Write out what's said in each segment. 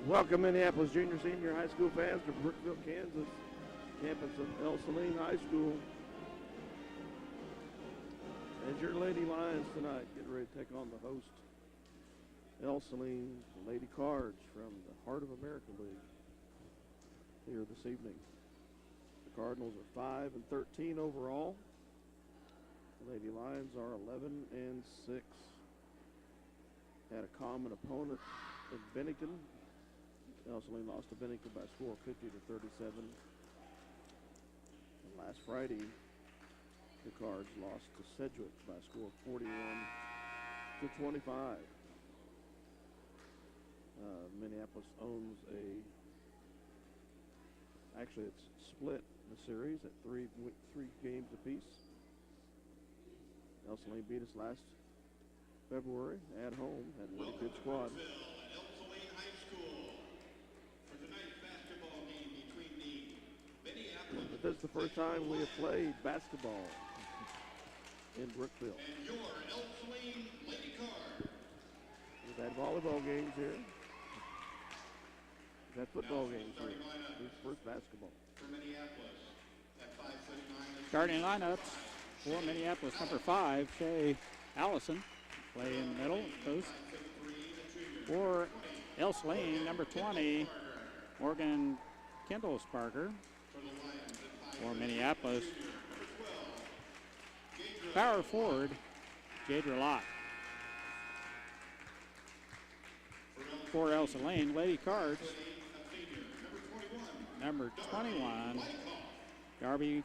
Welcome, Minneapolis junior, senior high school fans to Brookville, Kansas, campus of Ell-Saline High School. As your Lady Lions tonight get ready to take on the host, Ell-Saline Lady Cards from the Heart of America League here this evening. The Cardinals are 5-13 overall. The Lady Lions are 11-6. Had a common opponent in Bennington. Ell-Saline lost to Bennington by a score of 50-37. And last Friday, the Cards lost to Sedgwick by a score of 41-25. Minneapolis owns actually it's split the series at three games apiece. Ell-Saline beat us last February at home, had a really good squad. Ell-Saline High School for tonight's basketball game between the Minneapolis. But this is the first time we have played basketball in Brookville. And your Ell-Saline Lady Card. We've had volleyball games here. We've had football games here. This is first basketball. For Minneapolis at 5'9". Starting lineups for Minneapolis, number 5, Shay Allison. Play in the middle, post. For Ell-Saline, number 20, Morgan Kendall-Sparker. For Minneapolis, power forward, Jadra Lott. For Ell-Saline, Lady Cards, number 21, Darby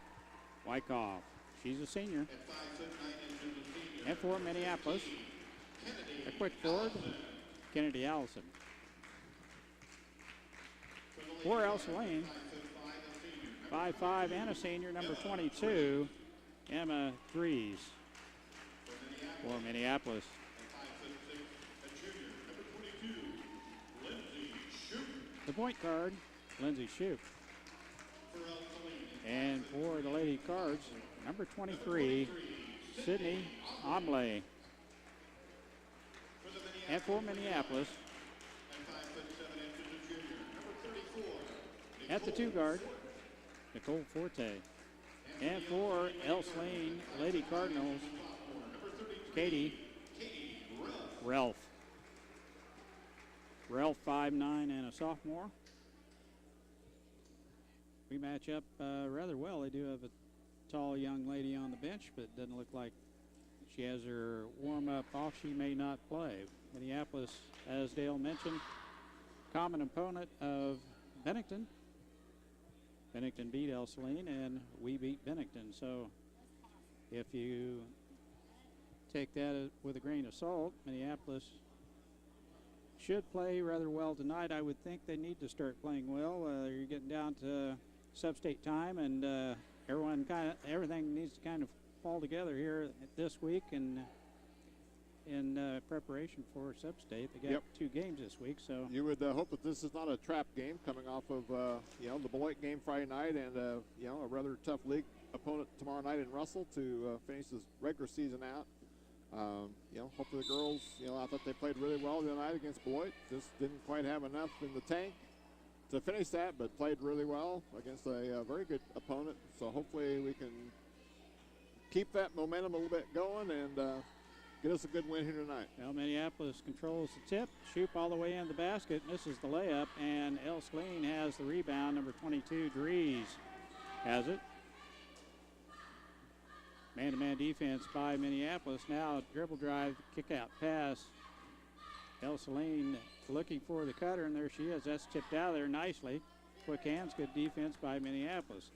Wyckoff. She's a senior. And for Minneapolis, a quick forward, Kennedy Allison. For Ell-Saline, 5'5" and a senior, number 22, Emma Dries. For Minneapolis, the point guard, Lindsay Shoup. And for the Lady Cards, number 23, Sydney Omley. And for Minneapolis, at the 2 guard, Nicole Forte. And for Ell-Saline Lady Cardinals, Katie Ralph. Ralph, 5'9" and a sophomore. We match up rather well. They do have a tall young lady on the bench, but it doesn't look like she has her warm-up off. She may not play. Minneapolis, as Dale mentioned, common opponent of Bennington. Bennington beat Ell-Saline, and we beat Bennington. So if you take that with a grain of salt, Minneapolis should play rather well tonight. I would think they need to start playing well. You're getting down to sub-state time, and everything needs to kind of fall together here this week and in preparation for sub-state. They got 2 games this week, so you would hope that this is not a trap game coming off of the Beloit game Friday night and a rather tough league opponent tomorrow night in Russell to finish this regular season out. Hopefully the girls, I thought they played really well tonight against Beloit. Just didn't quite have enough in the tank to finish that, but played really well against a very good opponent. So hopefully we can keep that momentum a little bit going and get us a good win here tonight. Well, Minneapolis controls the tip. Shoup all the way in the basket, misses the layup, and Ell-Saline has the rebound. Number 22, Dries has it. Man-to-man defense by Minneapolis. Now dribble drive, kick-out pass. Ell-Saline looking for the cutter, and there she is. That's tipped out of there nicely. Quick hands, good defense by Minneapolis.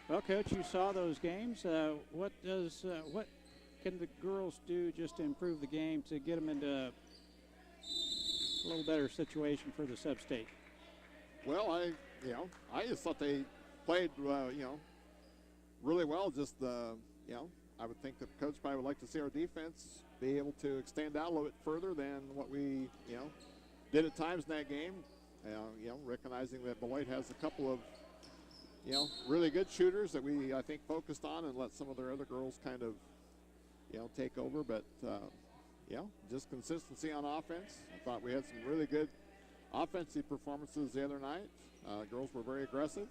Well, Coach, you saw those games. What can the girls do just to improve the game to get them into a little better situation for the sub-state? Well, I just thought they played, really well. Just, I would think that the coach probably would like to see our defense be able to extend out a little bit further than what we, did at times in that game. Recognizing that Beloit has a couple of, really good shooters that we, I think, focused on and let some of their other girls kind of, take over. But, just consistency on offense. I thought we had some really good offensive performances the other night. Girls were very aggressive,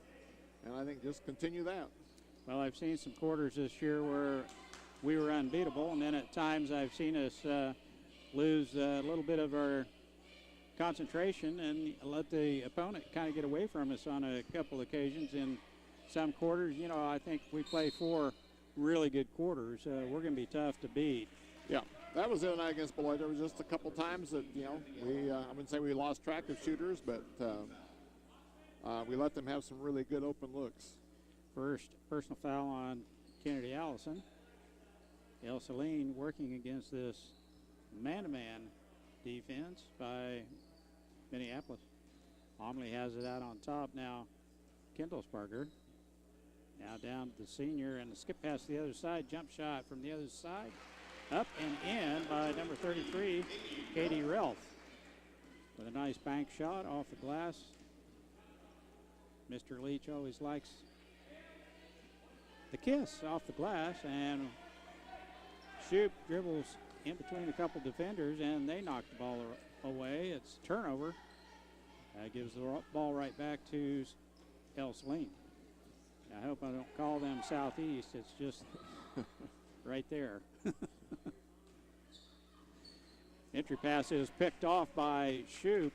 and I think just continue that. Well, I've seen some quarters this year where we were unbeatable, and then at times I've seen us lose a little bit of our concentration and let the opponent kind of get away from us on a couple occasions. In some quarters, I think we play 4 really good quarters. We're going to be tough to beat. Yeah, that was the other night against Beloit. There was just a couple times that, we, I wouldn't say we lost track of shooters, but we let them have some really good open looks. First personal foul on Kennedy Allison. Ell-Saline working against this man-to-man defense by Minneapolis. Omley has it out on top now. Kindlesberger now down to the senior, and the skip pass to the other side. Jump shot from the other side. Up and in by number 33, Katie Relf, with a nice bank shot off the glass. Mr. Leach always likes the kiss off the glass, and Shoup dribbles in between a couple defenders, and they knock the ball away. It's turnover. Gives the ball right back to Ell-Saline. I hope I don't call them Southeast. It's just right there. Entry pass is picked off by Shoup.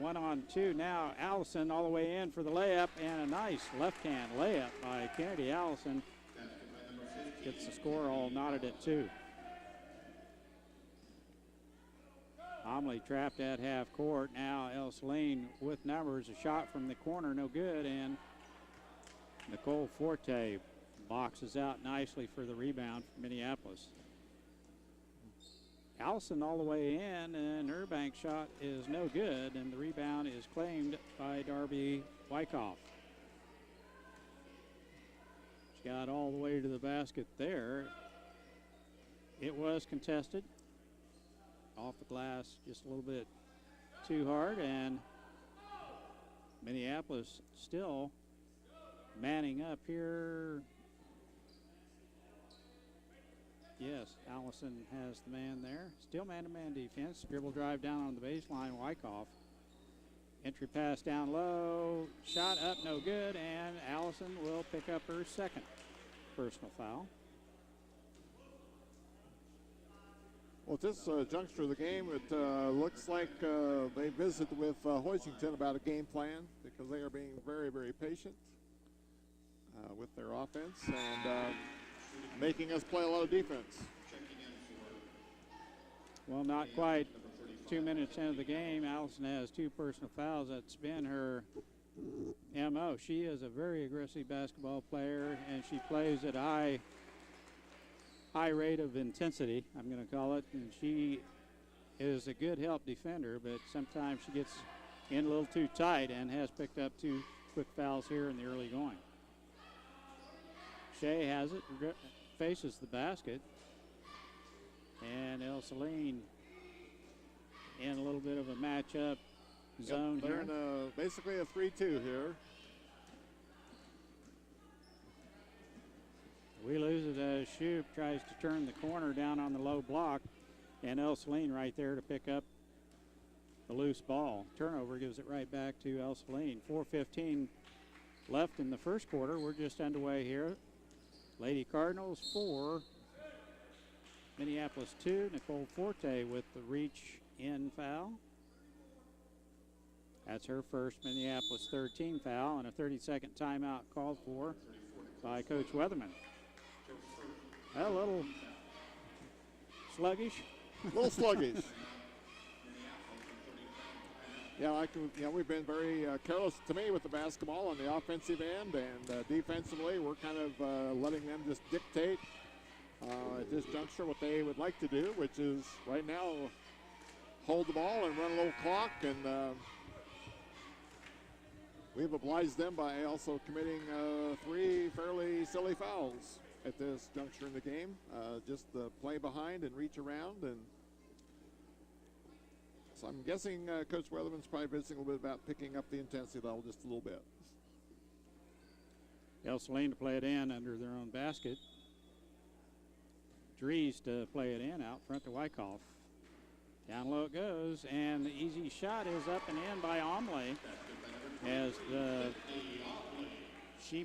1-on-2 now. Allison all the way in for the layup, and a nice left-hand layup by Kennedy Allison. Gets the score all knotted at 2. Omley trapped at half court. Now Ell-Saline with numbers. A shot from the corner, no good, and Nicole Forte boxes out nicely for the rebound for Minneapolis. Allison all the way in, and her bank shot is no good, and the rebound is claimed by Darby Wyckoff. She got all the way to the basket there. It was contested. Off the glass just a little bit too hard, and Minneapolis still manning up here. Yes, Allison has the man there. Still man-to-man defense. Dribble drive down on the baseline, Wyckoff. Entry pass down low. Shot up, no good, and Allison will pick up her second personal foul. Well, at this juncture of the game, it looks like they visited with Hoisington about a game plan, because they are being very, very patient with their offense and making us play a lot of defense. Well, not quite 2 minutes into the game. Allison has 2 personal fouls. That's been her MO. She is a very aggressive basketball player, and she plays at a high rate of intensity, I'm going to call it. And she is a good help defender, but sometimes she gets in a little too tight and has picked up 2 quick fouls here in the early going. Shea has it, faces the basket, and Ell-Saline in a little bit of a matchup zone they're here. in basically a 3-2 here. We lose it as Shoup tries to turn the corner down on the low block, and Ell-Saline right there to pick up the loose ball. Turnover gives it right back to Ell-Saline. 4:15 left in the first quarter. We're just underway here. Lady Cardinals 4, Minneapolis 2. Nicole Forte with the reach in foul. That's her first Minneapolis 13 foul, and a 30-second timeout called for by Coach Weatherman. A little sluggish. A little sluggish. Yeah, we've been very careless to me with the basketball on the offensive end, and defensively we're kind of letting them just dictate at this juncture what they would like to do, which is right now hold the ball and run a little clock, and we've obliged them by also committing 3 fairly silly fouls at this juncture in the game. Just the play behind and reach around, and so I'm guessing Coach Weatherman's probably visiting a little bit about picking up the intensity level just a little bit. Ell-Saline to play it in under their own basket. Dries to play it in out front to Wyckoff. Down low it goes, and the easy shot is up and in by Omley as she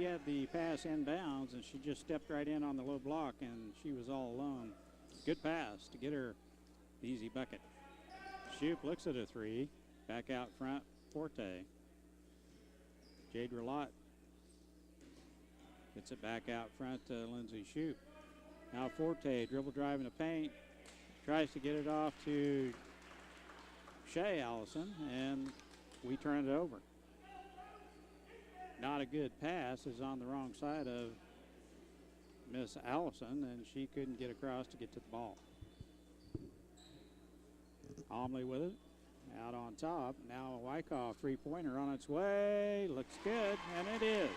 had the pass inbounds, and she just stepped right in on the low block, and she was all alone. Good pass to get her the easy bucket. Shoup looks at a three. Back out front, Forte. Jade Relot gets it back out front to Lindsay Shoup. Now Forte, dribble drive in the paint. Tries to get it off to Shea Allison, and we turn it over. Not a good pass, is on the wrong side of Miss Allison, and she couldn't get across to get to the ball. Omley with it, out on top. Now a Wyckoff three-pointer on its way. Looks good, and it is.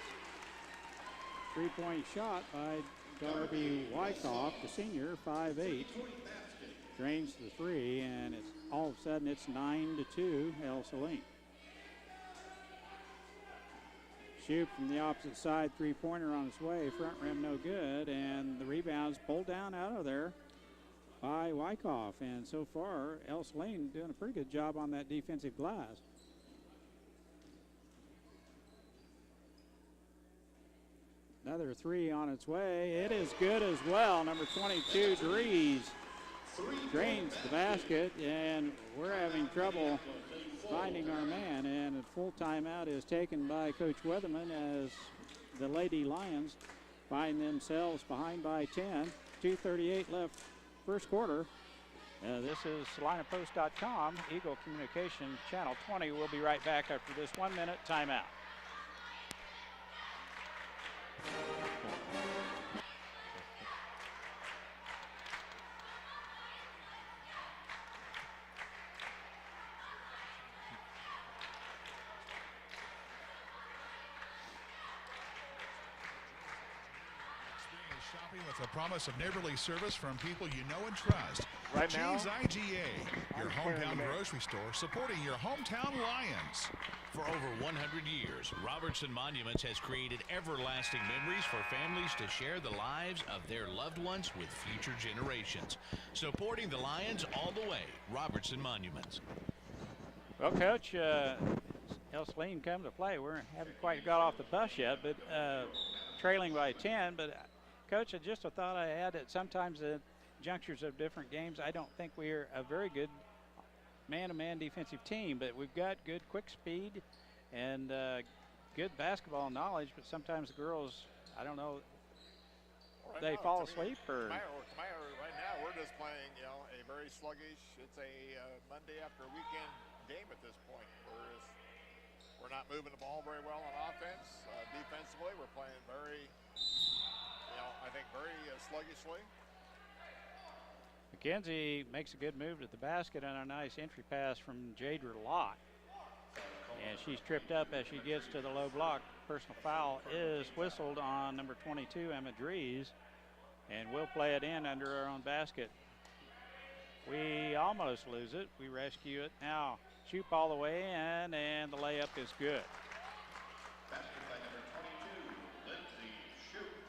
Three-point shot by Darby Wyckoff, the senior, 5'8". Drains the three, and it's all of a sudden it's 9-2, Ell-Saline. Shoup from the opposite side, three-pointer on its way, front rim no good, and the rebound's pulled down out of there by Wyckoff. And so far, Ell-Saline doing a pretty good job on that defensive glass. Another three on its way. It is good as well. Number 22, Dries, drains the basket, and we're having trouble finding our man. And a full timeout is taken by Coach Weatherman as the Lady Lions find themselves behind by 10. 2:38 left first quarter. This is SalinaPost.com, Eagle Communication Channel 20. We'll be right back after this 1-minute timeout. With a promise of neighborly service from people you know and trust. Right now, Gene's IGA, your hometown grocery store supporting your hometown Lions. For over 100 years, Robertson Monuments has created everlasting memories for families to share the lives of their loved ones with future generations. Supporting the Lions all the way, Robertson Monuments. Well, Coach, Ell-Saline come to play. We haven't quite got off the bus yet, but trailing by 10. But Coach, just a thought I had that sometimes at junctures of different games, I don't think we're a very good man-to-man defensive team, but we've got good quick speed and good basketball knowledge, but sometimes the girls, I don't know, they fall asleep or... Right now, we're just playing, a very sluggish, it's a Monday after weekend game at this point. We're not moving the ball very well on offense. Defensively, we're playing very, I think very sluggishly. McKenzie makes a good move to the basket on a nice entry pass from Jade Relot. And she's tripped up as she gets to the low block. Personal foul is whistled on number 22, Emma Dries, and we'll play it in under our own basket. We almost lose it. We rescue it. Now, Shoup all the way in, and the layup is good.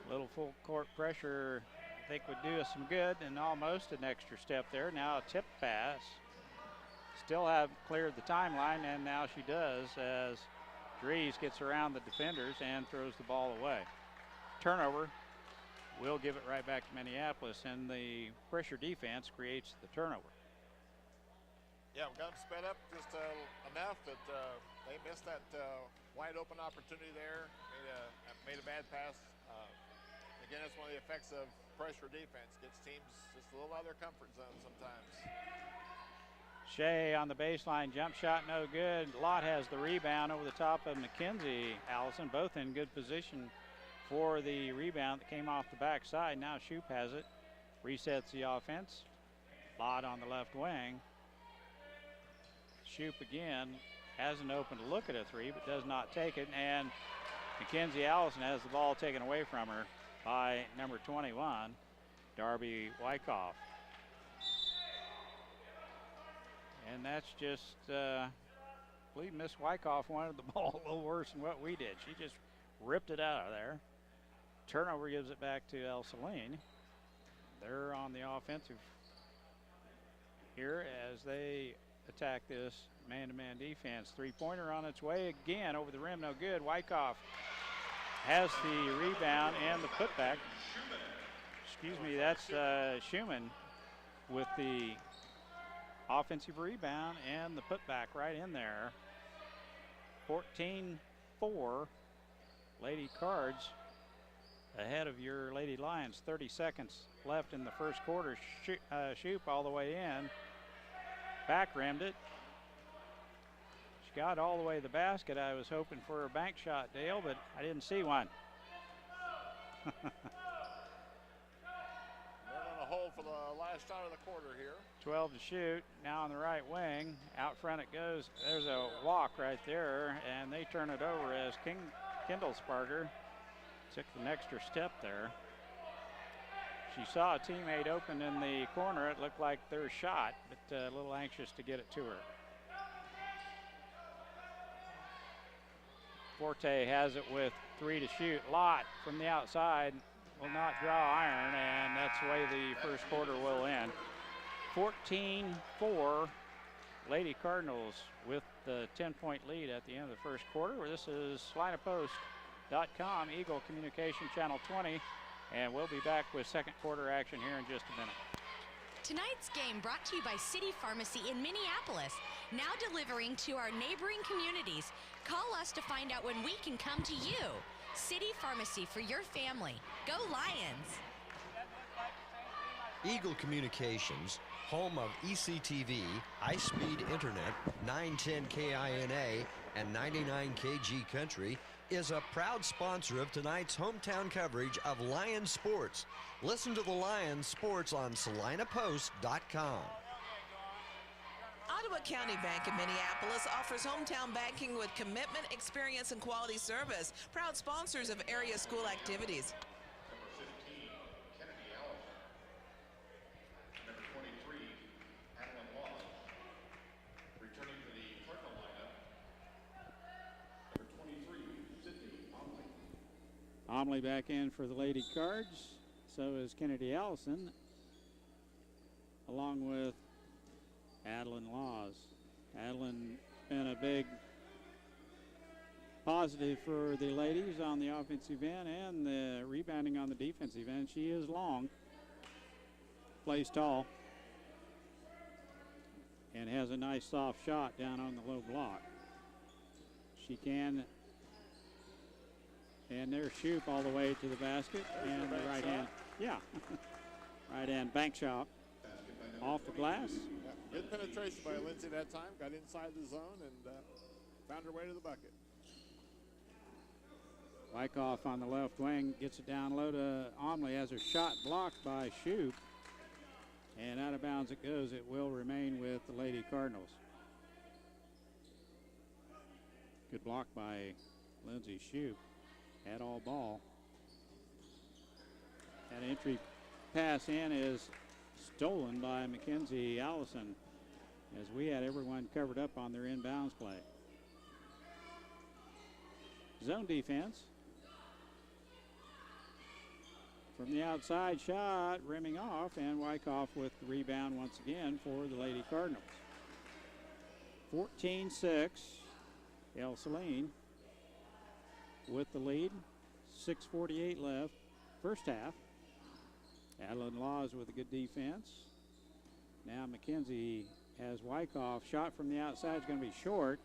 Little full court pressure, I think, would do us some good, and almost an extra step there. Now a tip pass. Still haven't cleared the timeline, and now she does as Dries gets around the defenders and throws the ball away. Turnover. We'll give it right back to Minneapolis, and the pressure defense creates the turnover. Yeah, we got them sped up just enough that they missed that wide open opportunity there. Made a bad pass. Again, that's one of the effects of pressure defense. Gets teams just a little out of their comfort zone sometimes. Shea on the baseline, jump shot no good. Lott has the rebound over the top of McKenzie. Allison, both in good position for the rebound that came off the backside. Now Shoup has it, resets the offense. Lott on the left wing. Shoup again has an open look at a three, but does not take it. And Mackenzie Allison has the ball taken away from her by number 21, Darby Wyckoff. And that's just, I believe Miss Wyckoff wanted the ball a little worse than what we did. She just ripped it out of there. Turnover gives it back to Ell-Saline. they're on the offensive here as they attack this man-to-man defense. Three-pointer on its way again, over the rim, no good. Wyckoff has the rebound and the putback. Excuse me, that's Schumann with the offensive rebound and the putback right in there. 14-4, Lady Cards ahead of your Lady Lions. 30 seconds left in the first quarter. Shoop all the way in. Back rimmed it. She got all the way to the basket. I was hoping for a bank shot, Dale, but I didn't see one. They're on a hole for the last shot of the quarter here. 12 to shoot. Now on the right wing. Out front it goes. There's a walk right there, and they turn it over as Kendall Sparger took an extra step there. She saw a teammate open in the corner. It looked like their shot, but a little anxious to get it to her. Forte has it with 3 to shoot. Lott from the outside will not draw iron, and that's the way the first quarter will end. 14-4, Lady Cardinals with the 10-point lead at the end of the first quarter. This is SalinaPost.com, Eagle Communication Channel 20, and we'll be back with second quarter action here in just a minute. Tonight's game brought to you by City Pharmacy in Minneapolis, now delivering to our neighboring communities. Call us to find out when we can come to you. City Pharmacy for your family. Go Lions! Eagle Communications, home of ECTV, high-speed internet, 910 KINA, and 99 KG Country, is a proud sponsor of tonight's hometown coverage of Lions sports. Listen to the Lions sports on SalinaPost.com. Ottawa County Bank in Minneapolis offers hometown banking with commitment, experience, and quality service. Proud sponsors of area school activities. Number 15, Kennedy Allison. Number 23, Adeline Laws. Returning to the Cardinal lineup, number 23, Sydney Omley. Omley back in for the Lady Cards. So is Kennedy Allison, along with Adeline Laws. Adeline been a big positive for the ladies on the offensive end and the rebounding on the defensive end. She is long, plays tall, and has a nice soft shot down on the low block. She can, and there's Shoop all the way to the basket, and the right hand, yeah, right hand bank shot off the glass. Good penetration by Lindsay that time. Got inside the zone and found her way to the bucket. Wyckoff on the left wing gets it down low to Omley. Has her shot blocked by Shoup. And out of bounds it goes. It will remain with the Lady Cardinals. Good block by Lindsay Shoup. Had all ball. That entry pass in is stolen by Mackenzie Allison, as we had everyone covered up on their inbounds play. Zone defense. From the outside shot, rimming off, and Wyckoff with the rebound once again for the Lady Cardinals. 14-6, Ell-Saline with the lead. 6:48 left, first half. Adeline Laws with a good defense. Now McKenzie has Wyckoff. Shot from the outside is going to be short.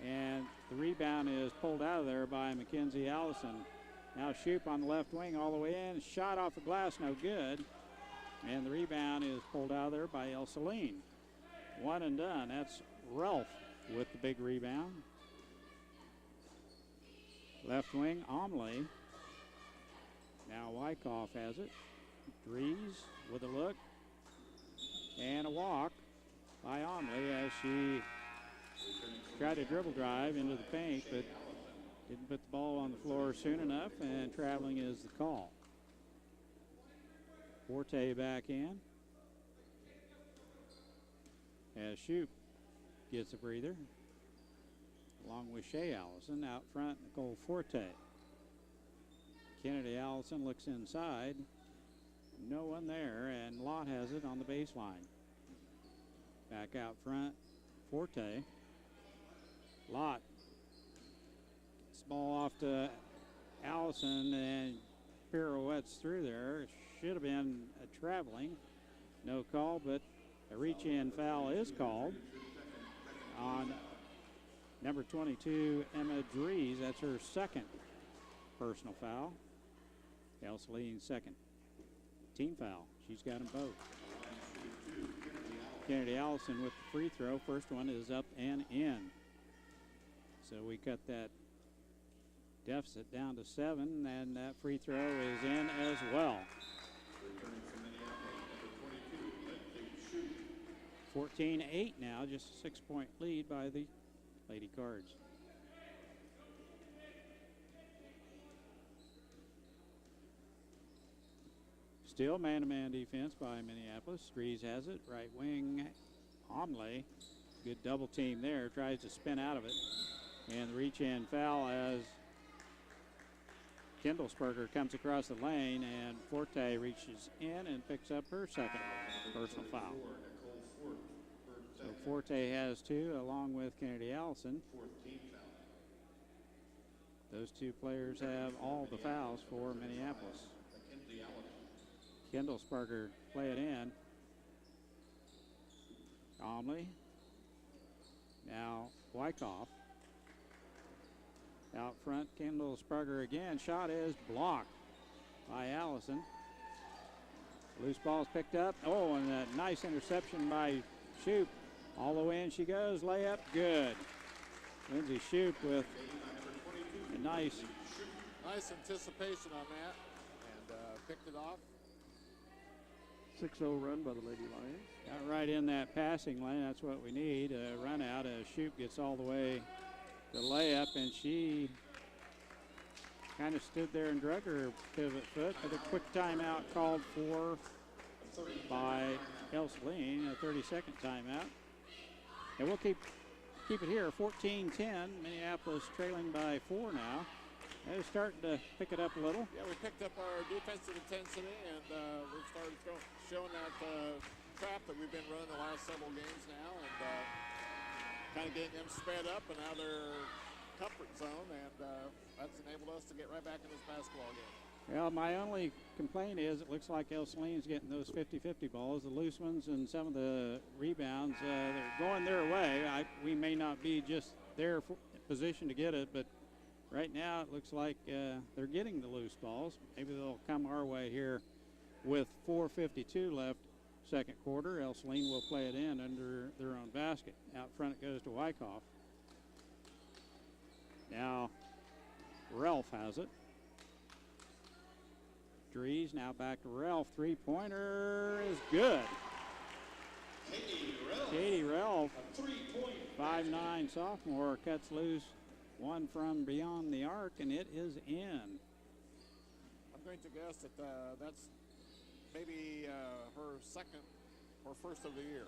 And the rebound is pulled out of there by Mackenzie Allison. Now Shoup on the left wing all the way in. Shot off the glass, no good. And the rebound is pulled out of there by Ell-Saline. One and done. That's Ralph with the big rebound. Left wing, Omley. Now Wyckoff has it. Dries with a look. And a walk by Omley as she tried to dribble drive into the paint, but didn't put the ball on the floor soon enough, and traveling is the call. Forte back in. As Shoup gets a breather, along with Shea Allison. Out front, Nicole Forte. Kennedy Allison looks inside. No one there, and Lott has it on the baseline. Back out front, Forte. Lott. Gets the ball off to Allison and pirouettes through there. Should have been a traveling. No call, but a reach-in foul is called on number 22, Emma Dries. That's her second personal foul. Ell-Saline's second team foul. She's got them both. Kennedy Allison with the free throw. First one is up and in. So we cut that deficit down to 7, and that free throw is in as well. 14-8 now, just a 6-point lead by the Lady Cards. Still man-to-man defense by Minneapolis. Dries has it, right wing, Omley. Good double team there, tries to spin out of it. And the reach-in foul as Kindlesberger comes across the lane, and Forte reaches in and picks up her second personal foul. So Forte has 2, along with Kennedy Allison. Those 2 players have all the fouls for Minneapolis. Kindlesberger play it in. Omley. Now Wyckoff. Out front, Kindlesberger again. Shot is blocked by Allison. Loose ball is picked up. Oh, and a nice interception by Shoup. All the way in she goes. Layup, good. Lindsay Shoup with a nice anticipation on that, and picked it off. 6-0 run by the Lady Lions. Got right in that passing lane. That's what we need. A run out as Shoup gets all the way to layup, and she kind of stood there and drug her pivot foot, but a quick timeout called for by Ell-Saline, a 30-second timeout. And we'll keep it here, 14-10. Minneapolis trailing by 4 now. They're starting to pick it up a little. Yeah, we picked up our defensive intensity, and we've started showing that trap that we've been running the last several games now, and kind of getting them sped up and out of their comfort zone, and that's enabled us to get right back in this basketball game. Well, my only complaint is it looks like Ell-Saline's getting those 50-50 balls, the loose ones, and some of the rebounds. They're going their way. We may not be just there for position to get it, but right now it looks like they're getting the loose balls. Maybe they'll come our way here with 4:52 left second quarter. Ell-Saline will play it in under their own basket. Out front it goes to Wyckoff. Now Ralph has it. Dries now back to Ralph. Three-pointer is good. Katie Ralph, 5'9" sophomore, cuts loose one from beyond the arc, and it is in. I'm going to guess that that's maybe her second or first of the year.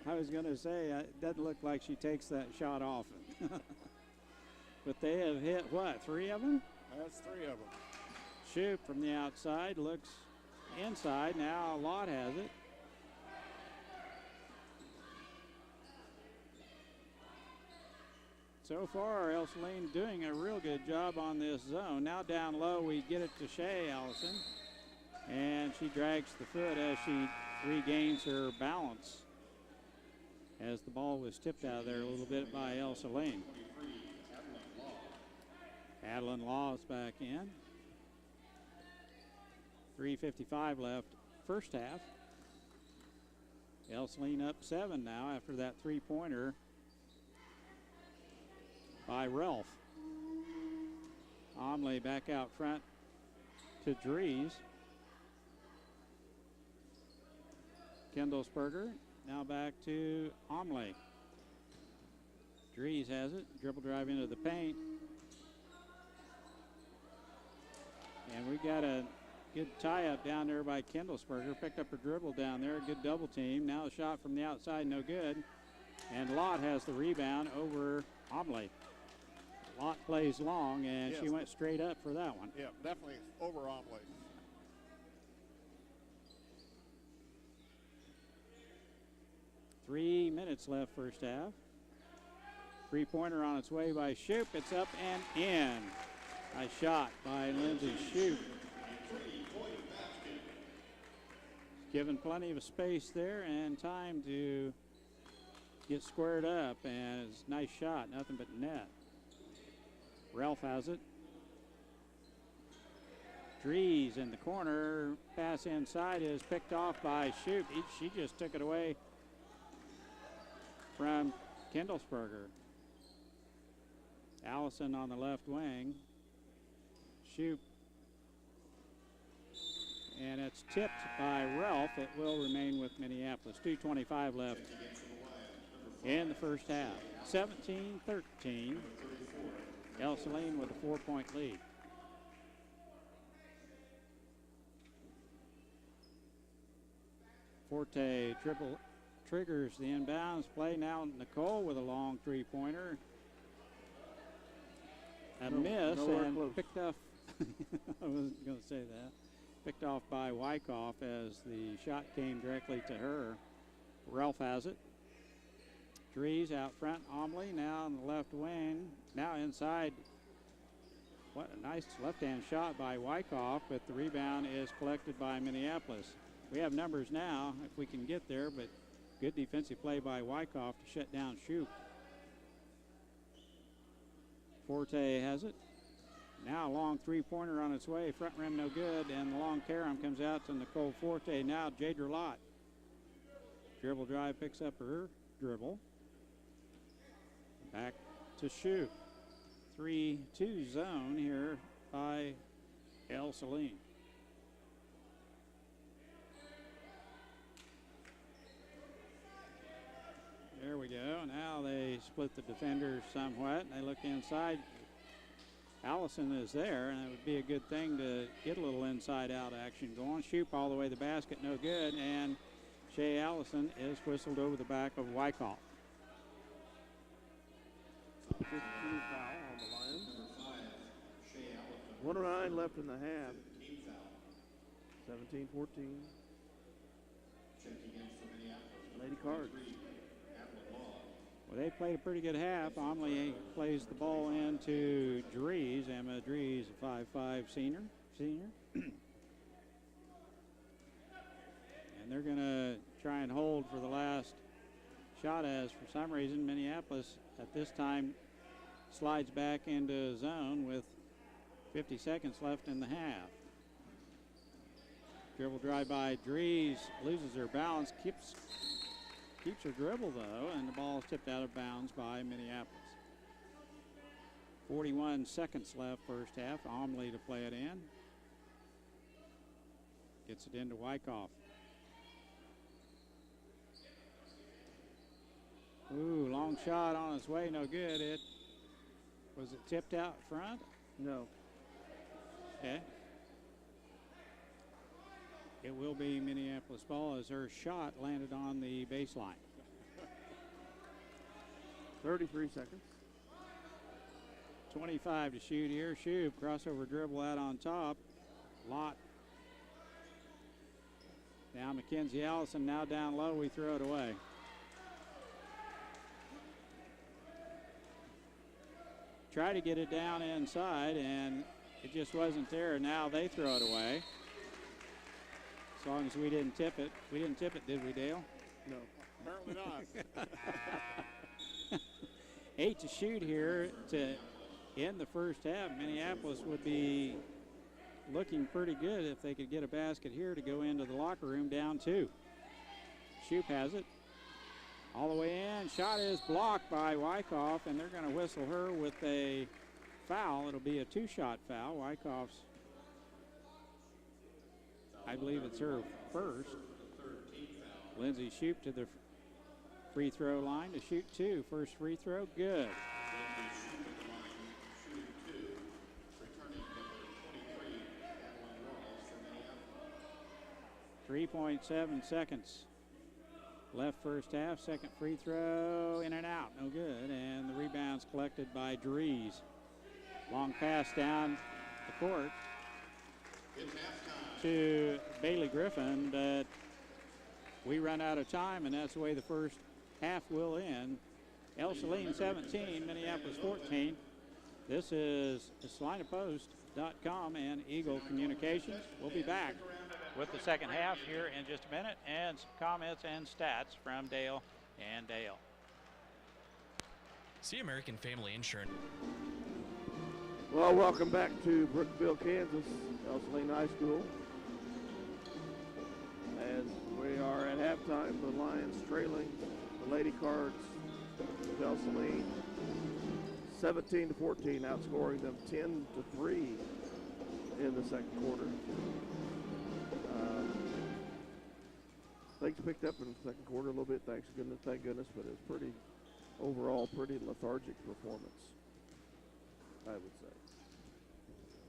I was going to say, it doesn't look like she takes that shot often. But they have hit, what, 3 of them? That's 3 of them. Shoup from the outside looks inside. Now Lott has it. So far, Ell-Saline doing a real good job on this zone. Now down low, we get it to Shea Allison. And she drags the foot as she regains her balance as the ball was tipped out of there a little bit by Ell-Saline. Adeline Law is back in. 3:55 left first half. Ell-Saline up 7 now after that three-pointer by Ralph. Omley back out front to Dries. Kindlesberger now back to Omley. Dries has it, dribble drive into the paint. And we got a good tie-up down there by Kindlesberger. Picked up her dribble down there, good double team. Now a shot from the outside, no good. And Lott has the rebound over Omley. Lott plays long, and yes, she went straight up for that one. Yeah, definitely over Omley. seconds left first half. Three-pointer on its way by Shoup. It's up and in. Nice shot by Lindsay Shoup. Given plenty of space there and time to get squared up, and it's a nice shot, nothing but net. Ralph has it. Dries in the corner. Pass inside is picked off by Shoup. She just took it away from Kindlesberger. Allison on the left wing. Shoup. And it's tipped by Ralph. It will remain with Minneapolis. 2:25 left in the first half. 17-13. Ell-Saline with a 4-point lead. Forte triggers the inbounds play. Now Nicole with a long three-pointer. A miss and close. Picked off. I wasn't going to say that. Picked off by Wyckoff as the shot came directly to her. Ralph has it. Dries out front. Omley now on the left wing. Now inside. What a nice left-hand shot by Wyckoff, but the rebound is collected by Minneapolis. We have numbers now, if we can get there, but good defensive play by Wyckoff to shut down Shoup. Forte has it. Now a long three-pointer on its way. Front rim no good, and the long carom comes out to Nicole Forte. Now Jadra Lott. Dribble drive, picks up her dribble. Back to Shoup. 3-2 zone here by Ell-Saline. There we go. Now they split the defenders somewhat, and they look inside. Allison is there, and it would be a good thing to get a little inside-out action going. Shoup all the way to the basket, no good, and Shea Allison is whistled over the back of Wyckoff. 15 foul on the Lions. 109 left in the half. 17-14. Lady Cards. Well, they played a pretty good half. Omley plays the ball into Dries. Emma Dries, a 5'5" senior. And they're going to try and hold for the last shot, as for some reason Minneapolis at this time slides back into zone with 50 seconds left in the half. Dribble drive by Dries, loses her balance, keeps her dribble though, and the ball is tipped out of bounds by Minneapolis. 41 seconds left first half. Omley to play it in. Gets it into Wyckoff. Ooh, long shot on its way, no good. Was it tipped out front? No. Okay. It will be Minneapolis ball as her shot landed on the baseline. 33 seconds. 25 to shoot here. Shoup, crossover dribble out on top. Lott. Now Mackenzie Allison, now down low. We throw it away. Try to get it down inside, and it just wasn't there. Now they throw it away. As long as we didn't tip it. We didn't tip it, did we, Dale? No. Apparently not. 8 to shoot here to end the first half. Minneapolis would be looking pretty good if they could get a basket here to go into the locker room down 2. Shoup has it. All the way in. Shot is blocked by Wyckoff, and they're going to whistle her with a foul. It'll be a 2-shot foul. Wyckoff's, I believe it's her first. Lindsay Shoup to the free throw line to shoot 2. First free throw, good. 3.7 seconds left first half. Second free throw, in and out, no good. And the rebound's collected by Dries. Long pass down the court to Bailey Griffin, but we run out of time, and that's the way the first half will end. Ell-Saline 17, Minneapolis 14. This is SalinePost.com and Eagle Communications. We'll be back with the second half here in just a minute and some comments and stats from Dale and Dale. See American Family Insurance. Well, welcome back to Brookville, Kansas, Ell-Saline High School. As we are at halftime, the Lions trailing the Lady Cards of Ell-Saline 17-14, outscoring them 10-3 in the second quarter. Things picked up in the second quarter a little bit, thank goodness, but it's overall pretty lethargic performance, I would say.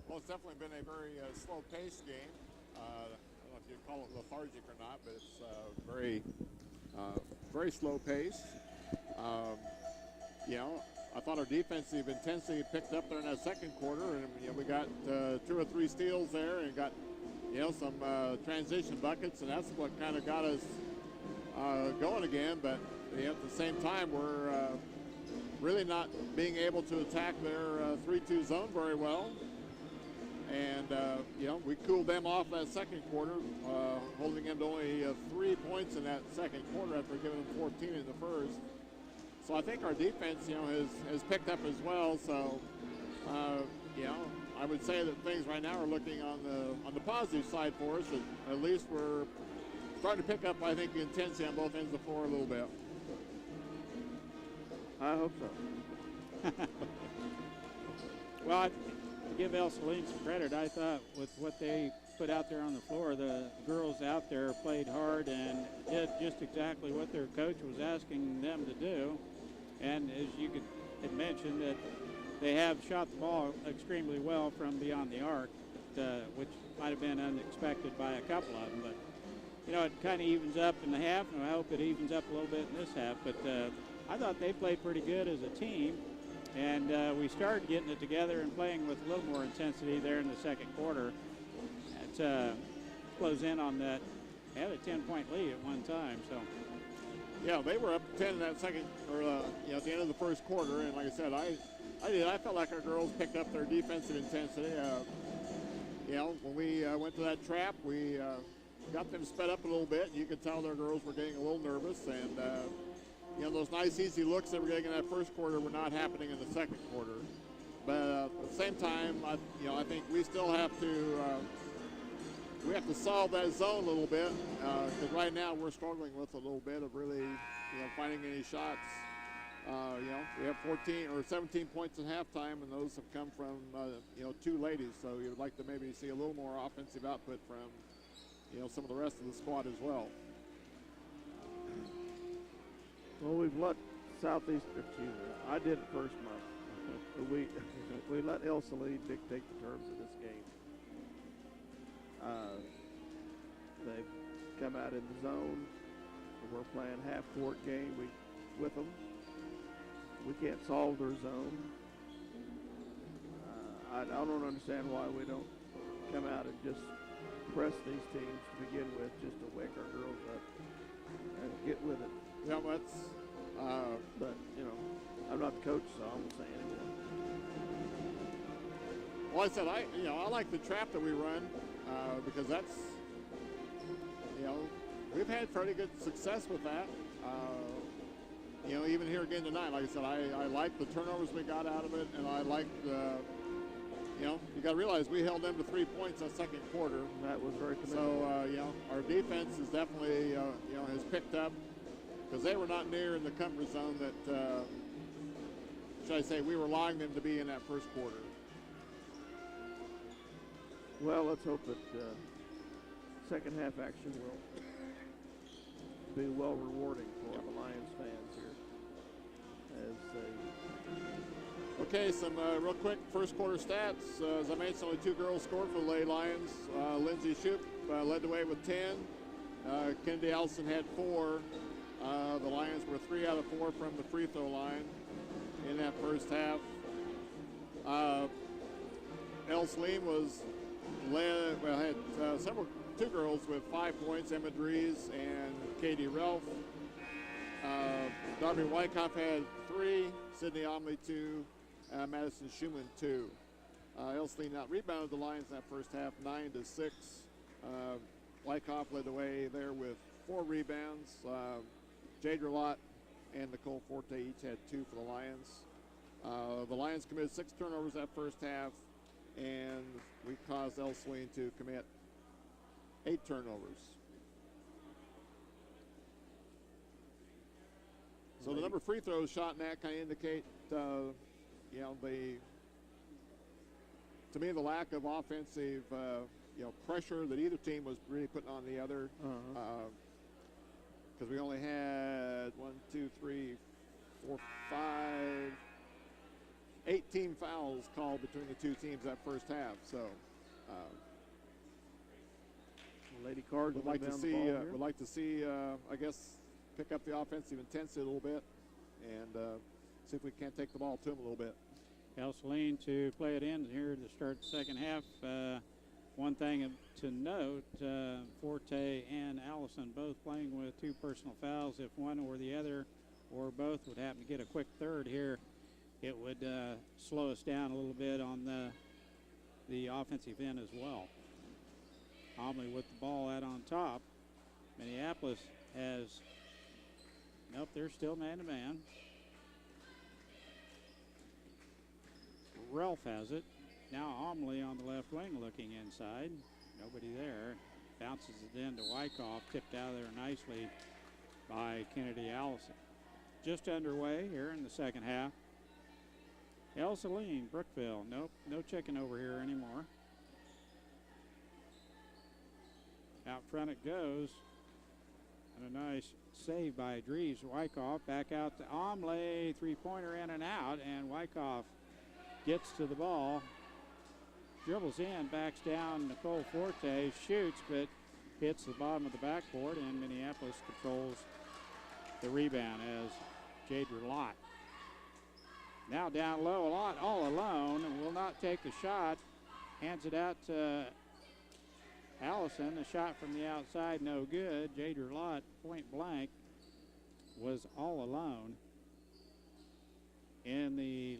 Well, it's definitely been a very slow-paced game. I don't know if you'd call it lethargic or not, but it's very slow-paced. I thought our defensive intensity picked up there in that second quarter, and we got 2 or 3 steals there, and got some transition buckets, and that's what kind of got us going again. But at the same time, we're really not being able to attack their 3-2 zone very well. And, we cooled them off that second quarter, holding them to only 3 points in that second quarter after giving them 14 in the first. So I think our defense, has picked up as well. So, I would say that things right now are looking on the positive side for us. At least we're starting to pick up, I think, the intensity on both ends of the floor a little bit. I hope so. Well, to give Ell-Saline some credit, I thought with what they put out there on the floor, the girls out there played hard and did just exactly what their coach was asking them to do. And as you had mentioned, that they have shot the ball extremely well from beyond the arc, which might have been unexpected by a couple of them. But, it kind of evens up in the half, and I hope it evens up a little bit in this half. But I thought they played pretty good as a team, and we started getting it together and playing with a little more intensity there in the second quarter. To close in on that, they had a 10-point lead at one time. So. Yeah, they were up 10 in that second, or at the end of the first quarter, and like I said, I felt like our girls picked up their defensive intensity. When we went to that trap, we got them sped up a little bit. You could tell their girls were getting a little nervous, and those nice easy looks that were getting in that first quarter were not happening in the second quarter. But at the same time, I think we still have to. We have to solve that zone a little bit, because right now we're struggling with a little bit of really, finding any shots. We have 14 or 17 points at halftime, and those have come from, 2 ladies. So you'd like to maybe see a little more offensive output from, some of the rest of the squad as well. Well, we've let I did it first month. We let Ell-Saline dictate the terms of this game. They've come out in the zone. We're playing half-court game with them. We can't solve their zone. I don't understand why we don't come out and just press these teams to begin with, just to wake our girls up and get with it. Yeah, but I'm not the coach, so I won't say anymore. Well, I said I like the trap that we run. Because that's, we've had pretty good success with that. Even here again tonight, like I said, I like the turnovers we got out of it, and I like you got to realize we held them to 3 points that second quarter. That was very commendable. So, our defense is definitely, has picked up, because they were not near in the comfort zone that, should I say, we were allowing them to be in that first quarter. Well, let's hope that second half action will be well rewarding for the Lions fans here. Okay, some real quick first quarter stats. As I mentioned, only 2 girls scored for the Lady Lions. Lindsay Shoup led the way with 10. Kennedy Allison had 4. The Lions were 3 out of 4 from the free throw line in that first half. Ell-Saline was had 2 girls with 5 points, Emma Dries and Katie Relf. Darby Wyckoff had 3, Sydney Omley 2, Madison Schumann 2. Ell-Saline out rebounded the Lions that first half 9-6. Wyckoff led the way there with 4 rebounds. Jade Ralott and Nicole Forte each had 2 for the Lions. The Lions committed 6 turnovers that first half, and we caused Ell-Saline to commit 8 turnovers. So the number of free throws shot in that kind of indicate, you know, to me, the lack of offensive, you know, pressure that either team was really putting on the other. Because we only had 18 fouls called between the two teams that first half. So, Lady Cards would like to see, I guess, pick up the offensive intensity a little bit and see if we can't take the ball to them a little bit. Ell-Saline to play it in here to start the second half. One thing to note, Forte and Allison both playing with 2 personal fouls. If one or the other or both would happen to get a quick third here, it would slow us down a little bit on the offensive end as well. Omley with the ball out on top. Minneapolis has, nope, they're still man-to-man. Ralph has it. Now Omley on the left wing looking inside. Nobody there. Bounces it into Wyckoff. Tipped out of there nicely by Kennedy Allison. Just underway here in the second half. Ell-Saline, Brookville. Nope, no checking over here anymore. Out front it goes. And a nice save by Dries Wyckoff. Back out to Omley. Three-pointer in and out. And Wyckoff gets to the ball. Dribbles in, backs down. Nicole Forte shoots, but hits the bottom of the backboard. And Minneapolis controls the rebound as Jade Ralott. Now down low, all alone, and will not take the shot. Hands it out to Allison. The shot from the outside, no good. Jade Ralott, point blank, was all alone in the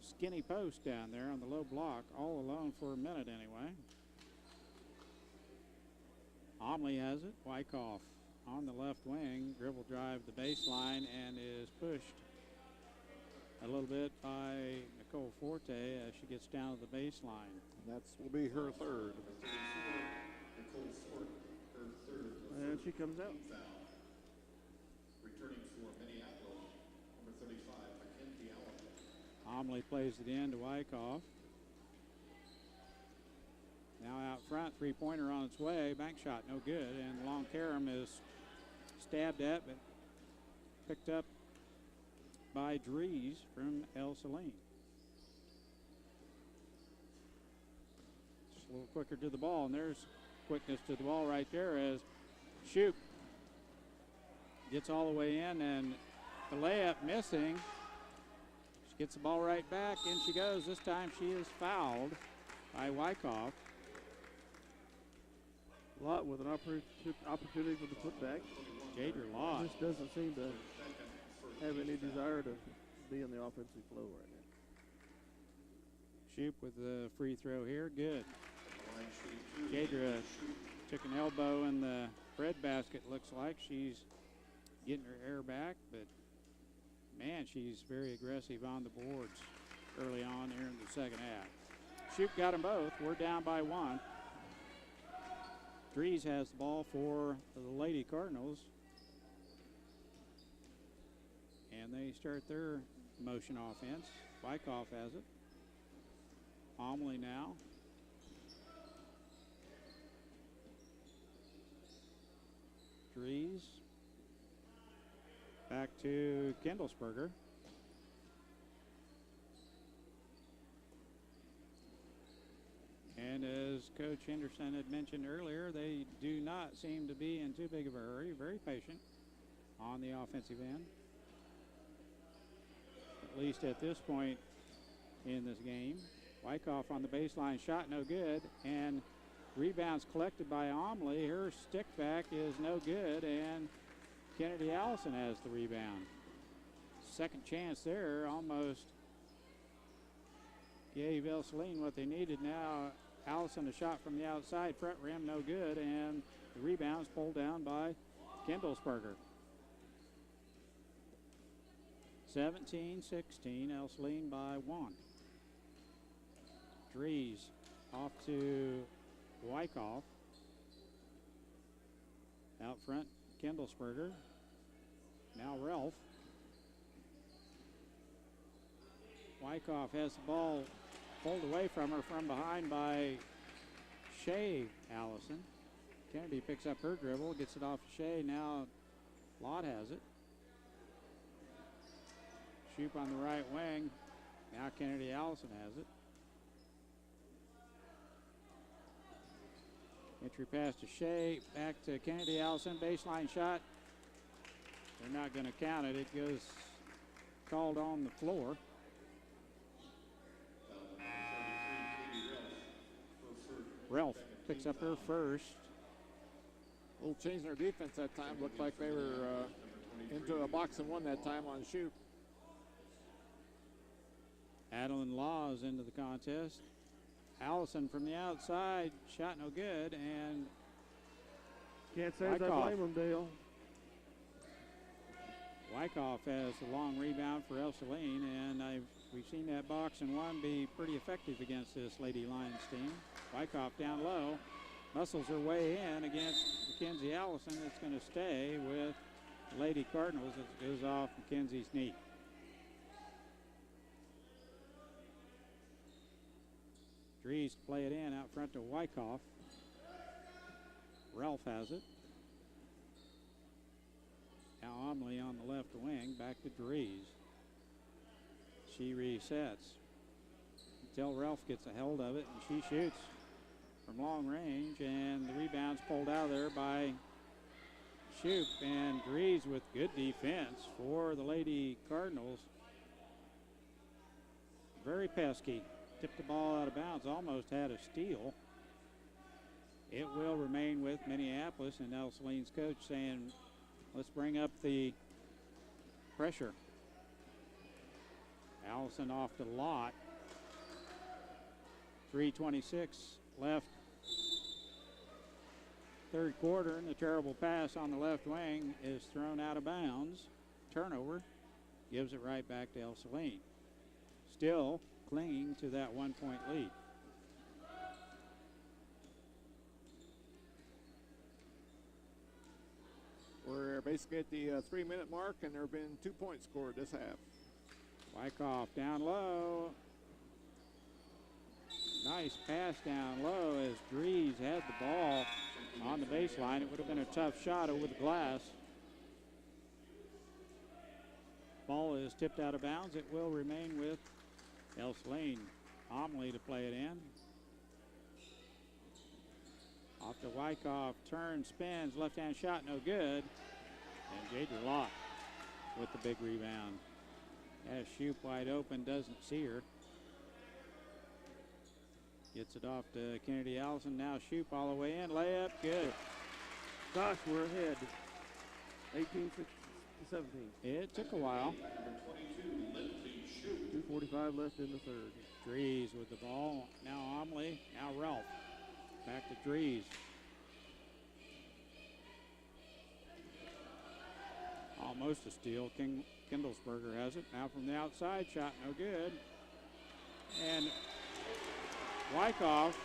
skinny post down there on the low block, all alone for a minute anyway. Omley has it. Wyckoff on the left wing, dribble drive the baseline, and is pushed a little bit by Nicole Forte as she gets down to the baseline. And will be her third. And she comes out. Returning for Minneapolis, number 35, Mackenzie Allison. Omley plays it in to Wyckoff. Now out front, three-pointer on its way. Bank shot, no good. And the long carom is stabbed at, but picked up by Dries from Ell-Saline. Just a little quicker to the ball, and there's quickness to the ball right there as Shoop gets all the way in, and the layup missing. She gets the ball right back, in she goes. This time she is fouled by Wyckoff. Lott with an opportunity for the putback. Jade Ralott just doesn't seem to have any desire to be in the offensive flow right now. Shoop with the free throw here, good. Jadra took an elbow in the bread basket, looks like. She's getting her air back, but man, she's very aggressive on the boards early on here in the second half. Shoop got them both. We're down by one. Dries has the ball for the Lady Cardinals. And they start their motion offense. Wyckoff has it. Omley now. Dries. Back to Kendallsberger. And as Coach Henderson had mentioned earlier, they do not seem to be in too big of a hurry. Very patient on the offensive end. At least at this point in this game. Wyckoff on the baseline, shot no good, and rebounds collected by Omley. Her stick back is no good, and Kennedy Allison has the rebound. Second chance there, almost gave Ell-Saline what they needed. Now Allison, a shot from the outside, front rim, no good, and the rebound's pulled down by Kindlesberger. 17-16, Ell-Saline by 1. Dries off to Wyckoff. Out front, Kindlesberger. Now Ralph. Wyckoff has the ball pulled away from her from behind by Shea Allison. Kennedy picks up her dribble, gets it off to Shea. Now Lott has it. Shoop on the right wing. Now Kennedy Allison has it. Entry pass to Shea, back to Kennedy Allison, baseline shot. They're not going to count it. It goes called on the floor. Ralph picks up her first. A little change in their defense that time. Looked like they were into a box and one that time on shoot. Adeline Laws into the contest. Allison from the outside, shot no good, and can't say I blame them, Dale. Wyckoff has a long rebound for Ell-Saline, and we've seen that box and one be pretty effective against this Lady Lions team. Wyckoff down low, muscles her way in against Mackenzie Allison. It's going to stay with Lady Cardinals as it goes off Mackenzie's knee. Dries play it in out front to Wyckoff. Ralph has it. Now Omley on the left wing, back to Dries. She resets until Ralph gets a hold of it, and she shoots from long range, and the rebound's pulled out of there by Shoop, and Dries with good defense for the Lady Cardinals. Very pesky. Tipped the ball out of bounds, almost had a steal. It will remain with Minneapolis, and Ell-Saline's coach saying, let's bring up the pressure. Allison off to Lott. 3:26 left. Third quarter, and the terrible pass on the left wing is thrown out of bounds. Turnover gives it right back to Ell-Saline. Still clinging to that 1-point lead. We're basically at the 3-minute mark, and there have been 2 points scored this half. Wyckoff down low. Nice pass down low as Dries had the ball on the baseline. It would have been a tough shot over the glass. Ball is tipped out of bounds. It will remain with Ell-Saline. Omley to play it in. Off to Wyckoff, turns, spins, left-hand shot, no good. And Jadra Lott with the big rebound. Has Shoop wide open, doesn't see her. Gets it off to Kennedy Allison. Now Shoop all the way in, layup, good. Gosh, we're ahead. 18-17. It took a while. 2:45 left in the third. Dries with the ball. Now Omley, now Ralph. Back to Dries. Almost a steal. Kindlesberger has it. Now from the outside, shot no good. And Wyckoff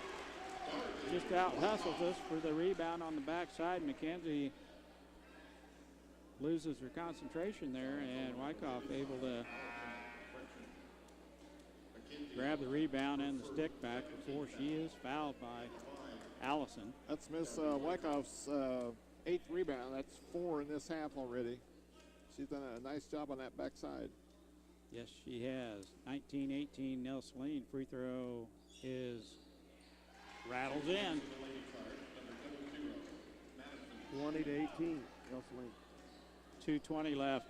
just out hustles us for the rebound on the backside. Mackenzie loses her concentration there, and Wyckoff able to grab the rebound and the stick back before she is fouled by Allison. That's Miss Wyckoff's 8th rebound. That's 4 in this half already. She's done a nice job on that backside. Yes, she has. 19-18 Ell-Saline. Free throw is rattles in. 20-18 Ell-Saline. 2:20 left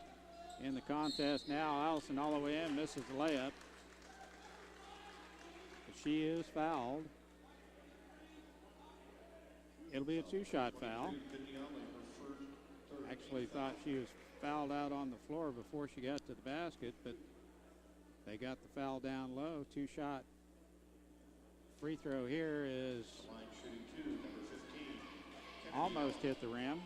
in the contest. Now Allison all the way in, misses the layup. But she is fouled. It'll be a 2-shot foul. Actually thought she was fouled out on the floor before she got to the basket, but they got the foul down low. Two-shot free throw here is almost hit the rim.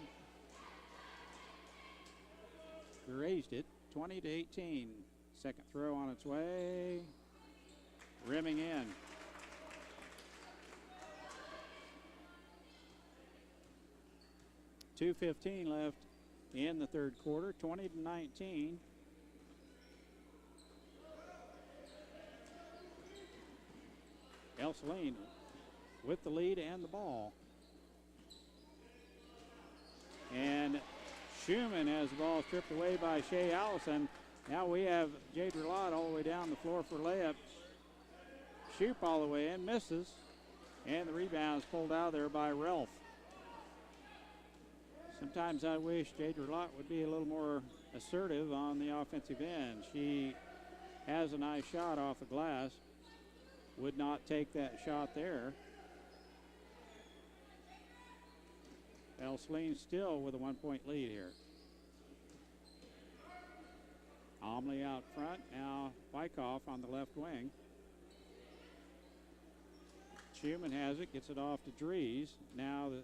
Raised it 20-18. Second throw on its way. Rimming in. .2:15 left in the third quarter, 20-19. Ell-Saline with the lead and the ball. And Schumann has the ball stripped away by Shea Allison. Now we have Jade Rilott all the way down the floor for layup. Shoop all the way in, misses. And the rebound's pulled out of there by Relf. Sometimes I wish Jade Rilott would be a little more assertive on the offensive end. She has a nice shot off the glass. Would not take that shot there. Ell-Saline still with a 1-point lead here. Omley out front. Now Wyckoff on the left wing. Schumann has it, gets it off to Dries. Now the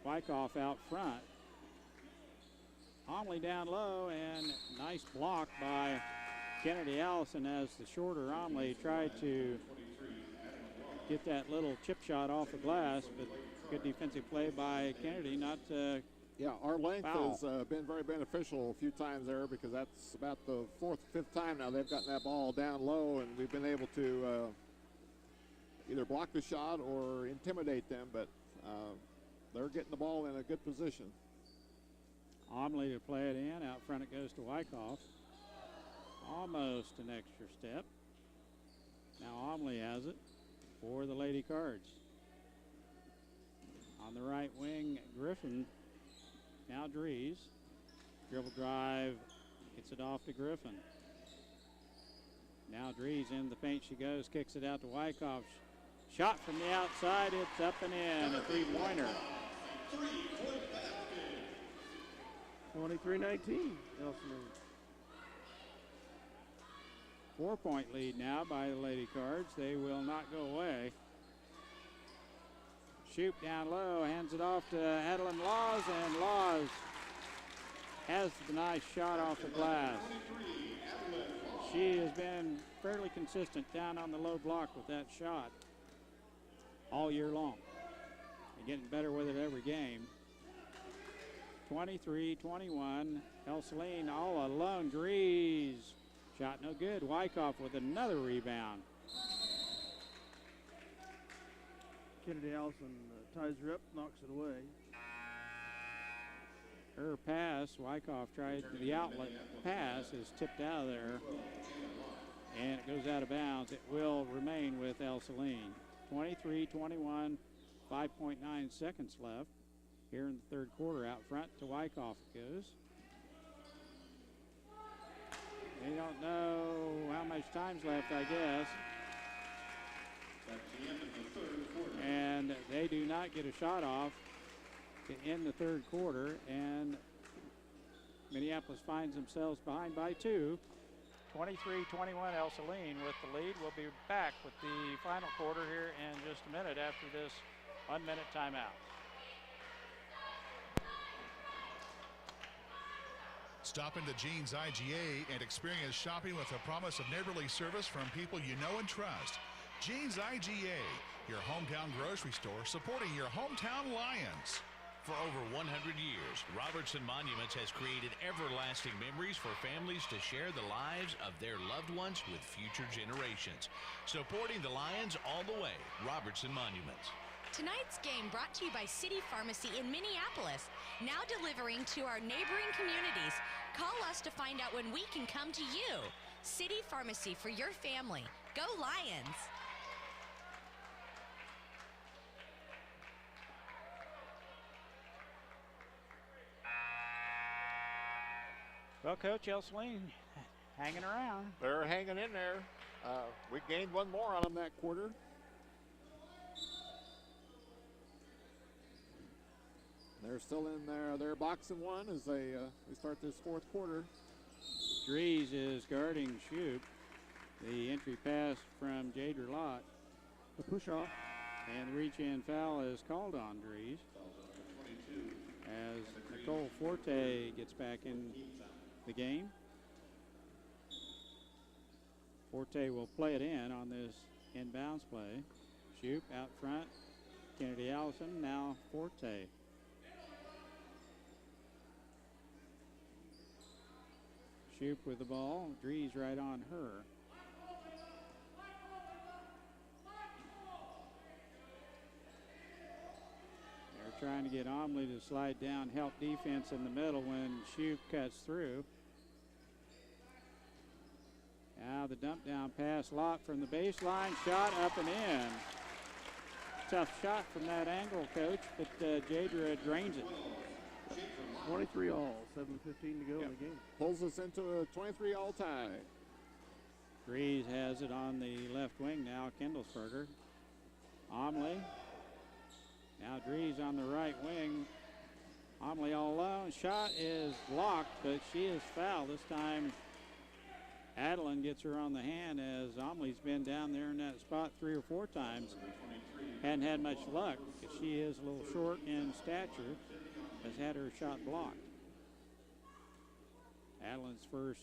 Wyckoff out front. Omley down low, and nice block by Kennedy Allison as the shorter Omley tried to get that little chip shot off the glass, but good defensive play by Kennedy not to Yeah, our length foul. has been very beneficial a few times there, because that's about the fourth, fifth time now they've gotten that ball down low, and we've been able to either block the shot or intimidate them, but they're getting the ball in a good position. Omley to play it in. Out front it goes to Wyckoff. Almost an extra step. Now Omley has it for the Lady Cards. On the right wing, Griffin. Now Dries. Dribble drive. Gets it off to Griffin. Now Dries in the paint she goes. Kicks it out to Wyckoff. Shot from the outside. It's up and in. A three-pointer. 23-19. Ell-Saline. 4-point lead now by the Lady Cards. They will not go away. Shoop down low, hands it off to Adeline Laws, and Laws has the nice shot off the glass. She has been fairly consistent down on the low block with that shot all year long. And getting better with it every game. 23-21. Ell-Saline all alone. Dries. Shot no good. Wyckoff with another rebound. Kennedy Allison ties her up, knocks it away. Her pass, Wyckoff tried, the outlet pass is tipped out of there, and it goes out of bounds. It will remain with Ell-Saline. 23-21, 5.9 seconds left here in the third quarter. Out front to Wyckoff it goes. They don't know how much time's left, I guess. And they do not get a shot off to end the third quarter, and Minneapolis finds themselves behind by 2. 23-21, Ell-Saline with the lead. We'll be back with the final quarter here in just a minute after this 1-minute timeout. Stop into Jeans IGA and experience shopping with a promise of neighborly service from people you know and trust. Jeans IGA, your hometown grocery store supporting your hometown Lions. For over 100 years, Robertson Monuments has created everlasting memories for families to share the lives of their loved ones with future generations. Supporting the Lions all the way, Robertson Monuments. Tonight's game brought to you by City Pharmacy in Minneapolis, now delivering to our neighboring communities. Call us to find out when we can come to you. City Pharmacy for your family. Go Lions! Well, Coach, Ell-Saline hanging around. They're hanging in there. We gained one more on them that quarter. They're They're still in their box and one as they start this fourth quarter. Dries is guarding Shoup. The entry pass from Jadra Lott. The push off. And the reach-in foul is called on Dries as Nicole Forte gets back in the game. Forte will play it in on this inbounds play. Shoup out front. Kennedy Allison, now Forte. Shoup with the ball. Dries right on her. They're trying to get Omley to slide down, help defense in the middle when Shoup cuts through. Now the dump down pass, Lott from the baseline, shot up and in. Tough shot from that angle, Coach, but Jadra drains it. 23 all, 7:15 to go in the game. Pulls us into a 23-all tie. Dries has it on the left wing now, Kendallsberger. Omley. Now Dries on the right wing. Omley all alone. Shot is blocked, but she is fouled. This time Adeline gets her on the hand as Omley's been down there in that spot 3 or 4 times. Hadn't had much luck because she is a little short in stature. Has had her shot blocked. Adeline's first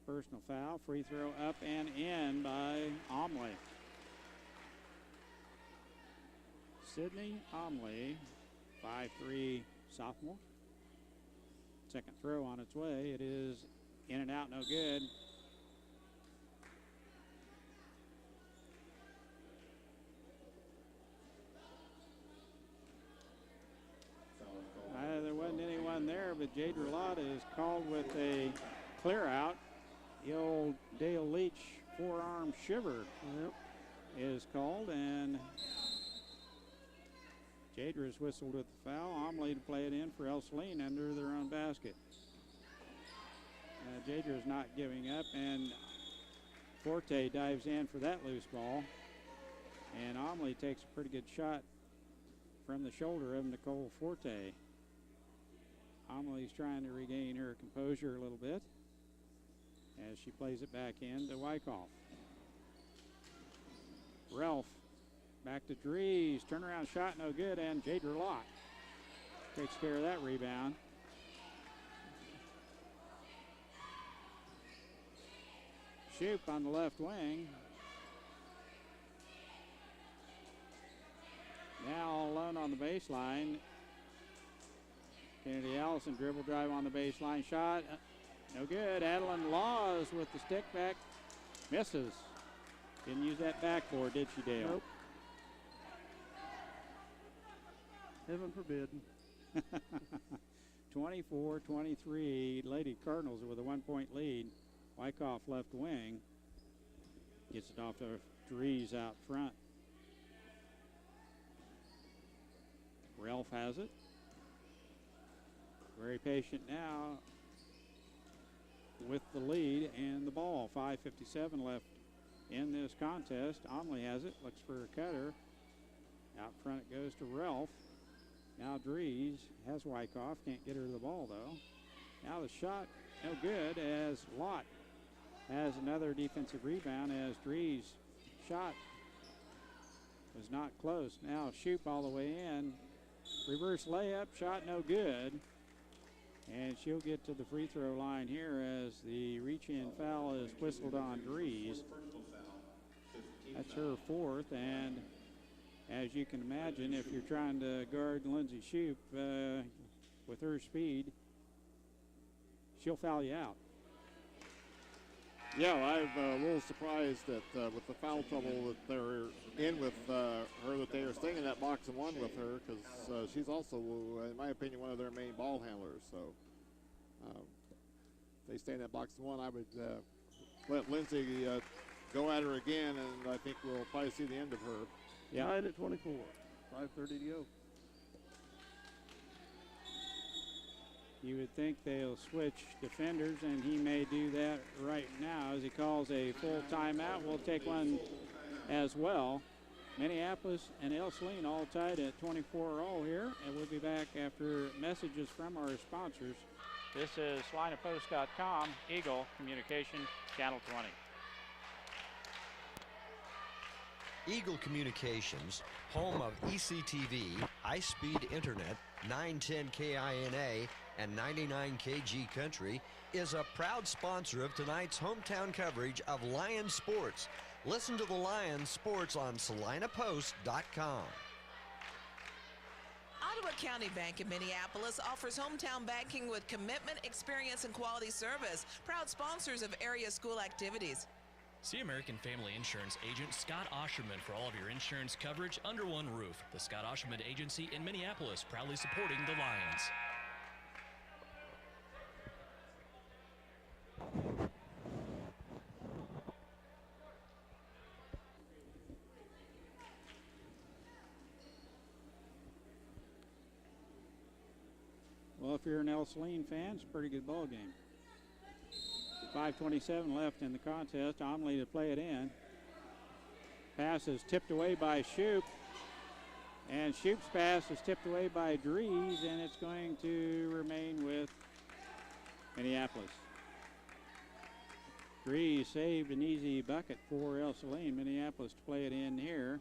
personal foul. Free throw up and in by Omley. Sydney Omley, 5'3" sophomore. Second throw on its way. It is in and out, no good. There wasn't anyone there, but Jadra Lott is called with a clear out. The old Dale Leach forearm shiver is called, and Jadra is whistled with the foul. Omley to play it in for Ell-Saline under their own basket. Jadra is not giving up, and Forte dives in for that loose ball. And Omley takes a pretty good shot from the shoulder of Nicole Forte. Omley's trying to regain her composure a little bit as she plays it back in to Wyckoff. Ralph back to Dries. Turnaround shot, no good, and Jadra Lott takes care of that rebound. Shoup on the left wing. Now all alone on the baseline. Kennedy Allison dribble drive on the baseline shot. No good. Adeline Laws with the stick back. Misses. Didn't use that backboard, did she, Dale? Nope. Heaven forbid. 24-23. Lady Cardinals with a 1-point lead. Wyckoff left wing. Gets it off to Dries out front. Ralph has it. Very patient now with the lead and the ball. 5:57 left in this contest. Omley has it. Looks for a cutter. Out front it goes to Ralph. Now Dries has Wyckoff. Can't get her the ball though. Now the shot no good as Lott has another defensive rebound as Dries' shot was not close. Now Shoup all the way in. Reverse layup, shot no good. And she'll get to the free throw line here as the reach-in foul is whistled on Dries. That's her fourth, and as you can imagine, if you're trying to guard Lindsay Shoup with her speed, she'll foul you out. Yeah, I'm a little surprised that with the foul trouble that they're in with her, that they are staying in that box and one with her, because she's also, in my opinion, one of their main ball handlers. So if they stay in that box and one, I would let Lindsay go at her again, and I think we'll probably see the end of her. Yeah. Tied at 24, 5:30 to go. You would think they'll switch defenders, and he may do that right now as he calls a full timeout. We'll take one as well. Minneapolis and Ell-Saline all tied at 24 all here, and we'll be back after messages from our sponsors. This is lineofpost.com, Eagle Communication, Channel 20. Eagle Communications, home of ECTV, high-speed internet, 910 KINA, and 99 KG Country, is a proud sponsor of tonight's hometown coverage of Lions sports. Listen to the Lions sports on salinapost.com. Ottawa County Bank in Minneapolis offers hometown banking with commitment, experience, and quality service. Proud sponsors of area school activities. See American Family Insurance agent Scott Osherman for all of your insurance coverage under one roof. The Scott Osherman Agency in Minneapolis, proudly supporting the Lions. Well, if you're an Ell-Saline fan, it's a pretty good ball game. 5:27 left in the contest. Omley to play it in. Pass is tipped away by Shoup. And Shoup's pass is tipped away by Dries, and it's going to remain with Minneapolis. Dries saved an easy bucket for Ell-Saline. Minneapolis to play it in here.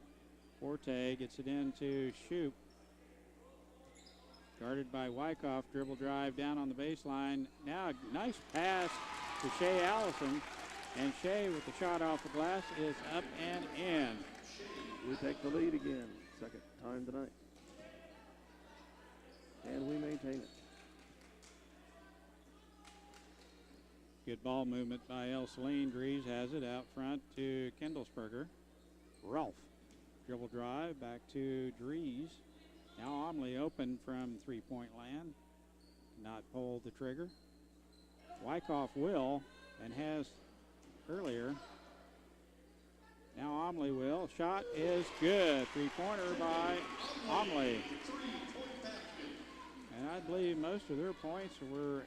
Forte gets it into Shoup. Guarded by Wyckoff. Dribble drive down on the baseline. Now a nice pass to Shea Allison. And Shea with the shot off the glass is up and in. We take the lead again. Second time tonight. And we maintain it. Good ball movement by Ell-Saline. Dries has it out front to Kindlesberger. Rolfe. Dribble drive back to Dries. Now Omley open from three-point land. Not pull the trigger. Wyckoff will and has earlier. Now Omley will. Shot is good. Three-pointer by Omley. And I believe most of their points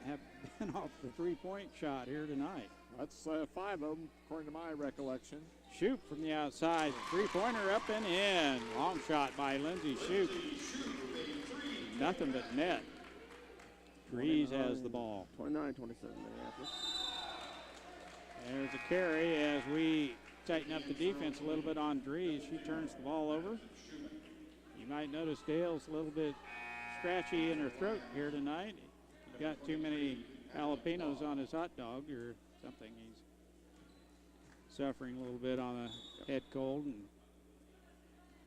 have been off the three-point shot here tonight. That's 5 of them, according to my recollection. Shoup from the outside. Three-pointer up and in. Long shot by Lindsey Shoup. Nothing but net. Dries has the ball. 29-27 Minneapolis. There's a carry as we tighten up the defense a little bit on Dries. She turns the ball over. You might notice Dale's a little bit scratchy in her throat here tonight. He's got too many jalapenos on his hot dog or something. He's suffering a little bit on a head cold. And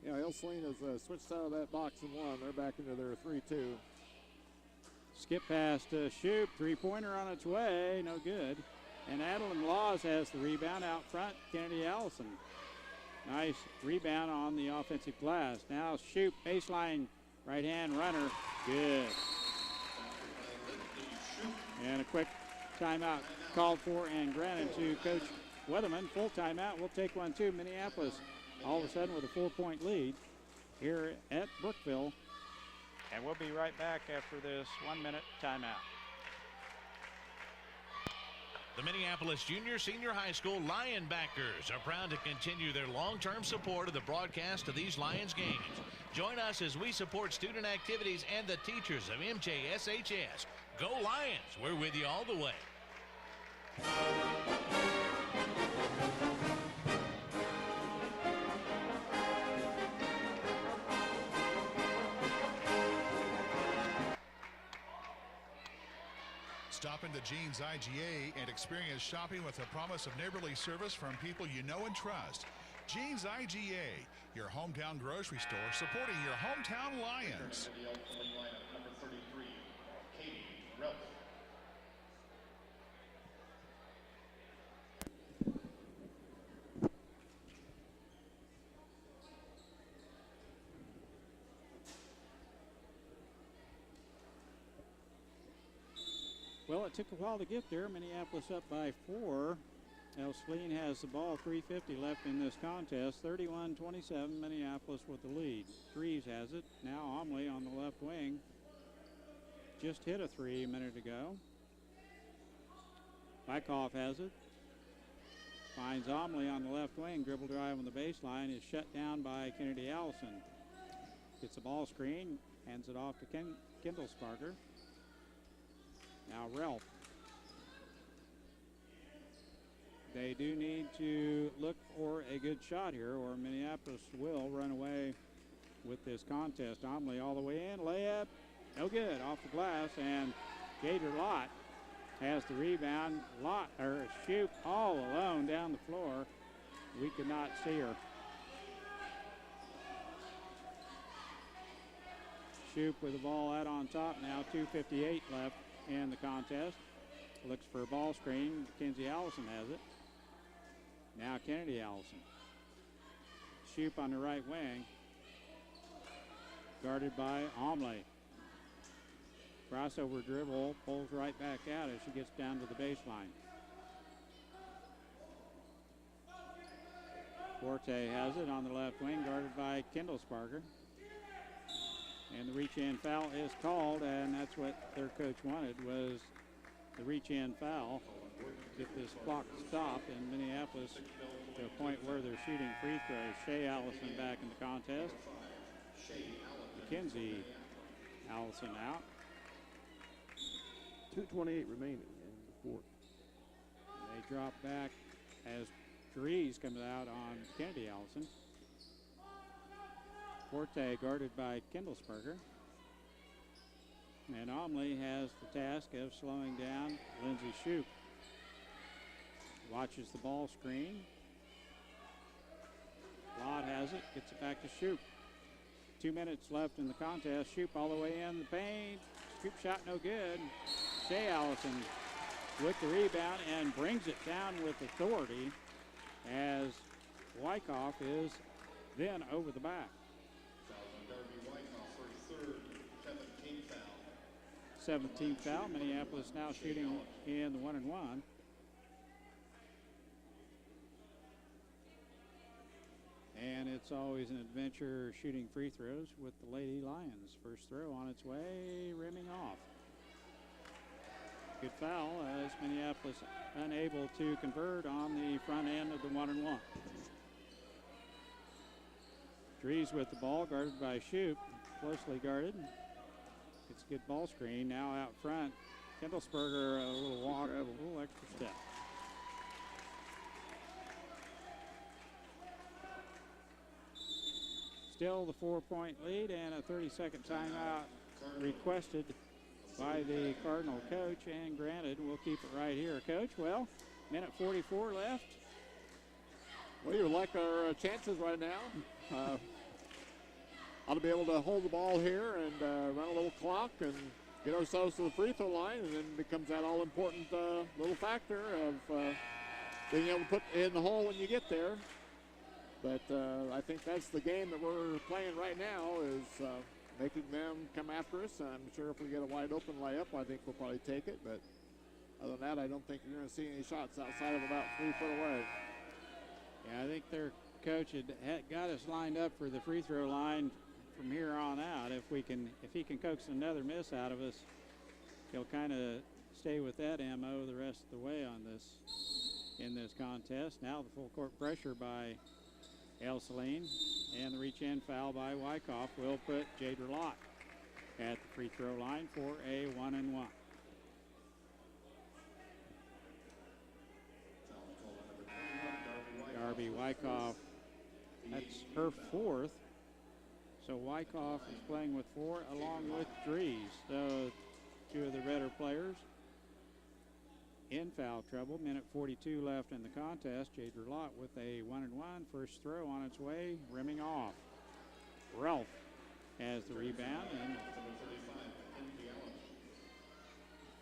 yeah, Ell-Saline has switched out of that box and one. They're back into their 3-2. Skip pass to Shoup. Three-pointer on its way. No good. And Adeline Laws has the rebound out front. Kennedy Allison. Nice rebound on the offensive glass. Now Shoup, baseline, right-hand runner. Good. And a quick timeout called for and granted to Coach Weatherman. Full timeout. We'll take one too. Minneapolis all of a sudden with a 4-point lead here at Brookville. And we'll be right back after this 1-minute timeout. The Minneapolis Junior Senior High School Lionbackers are proud to continue their long-term support of the broadcast of these Lions games. Join us as we support student activities and the teachers of MJSHS. Go Lions! We're with you all the way. Stop into Jean's IGA and experience shopping with a promise of neighborly service from people you know and trust. Jean's IGA, your hometown grocery store supporting your hometown Lions. Number 33, Katie Relf. Well, it took a while to get there. Minneapolis up by 4. Ell-Saline has the ball. 3:50 left in this contest. 31-27, Minneapolis with the lead. Dries has it. Now Omley on the left wing. Just hit a three a minute ago. Wyckoff has it. Finds Omley on the left wing. Dribble drive on the baseline is shut down by Kennedy Allison. Gets the ball screen. hands it off to Kendall Sparger. Now Ralph. They do need to look for a good shot here, or Minneapolis will run away with this contest. Omley all the way in, layup, no good, off the glass, and Gator Lott has the rebound. Shoup all alone down the floor. We could not see her. Shoup with the ball out on top now, 2:58 left in the contest. Looks for a ball screen. Mackenzie Allison has it. Now Kennedy Allison. Shoup on the right wing. Guarded by Omley. Crossover dribble, pulls right back out as she gets down to the baseline. Forte has it on the left wing, guarded by Kendall Sparger. And the reach-in foul is called, and that's what their coach wanted, was the reach-in foul. Get this clock stopped in Minneapolis to a point where they're shooting free throws. Shea Allison back in the contest. Mackenzie Allison out. 2:28 remaining in the fourth. They drop back as Dries comes out on Kennedy Allison. Forte guarded by Kendall Sparger. And Omley has the task of slowing down Lindsay Shoup. Watches the ball screen. Lott has it, gets it back to Shoup. 2 minutes left in the contest. Shoup all the way in the paint. Scoop shot no good. Shea Allison with the rebound and brings it down with authority as Wyckoff is then over the back. 17th foul. Minneapolis now shooting in the 1-and-1. And it's always an adventure shooting free throws with the Lady Lions. First throw on its way, rimming off. Good foul as Minneapolis unable to convert on the front end of the 1-and-1. Dries with the ball, guarded by Shoup, closely guarded. It's a good ball screen. Now out front, Kendall Sparger, a little walk, a little extra step. Still the 4-point lead and a 30-second timeout requested by the Cardinal coach and granted. We'll keep it right here, Coach. Well, minute 44 left. Well, you like our chances right now. Ought to be able to hold the ball here and run a little clock and get ourselves to the free throw line, and then becomes that all-important little factor of being able to put in the hole when you get there. But I think that's the game that we're playing right now, is making them come after us. I'm sure if we get a wide open layup, I think we'll probably take it. But other than that, I don't think you're going to see any shots outside of about 3 foot away. Yeah, I think their coach had got us lined up for the free throw line from here on out. If he can coax another miss out of us, he'll kind of stay with that MO the rest of the way on in this contest. Now the full court pressure by Ell-Saline, and the reach-in foul by Wyckoff will put Jader Lott at the free throw line for a 1-and-1. Darby Wyckoff, that's her 4th. So Wyckoff is playing with 4 along with Dries. So 2 of the better players in foul trouble. Minute 42 left in the contest. Jader Lott with a 1-and-1. First throw on its way, rimming off. Ralph has the rebound, and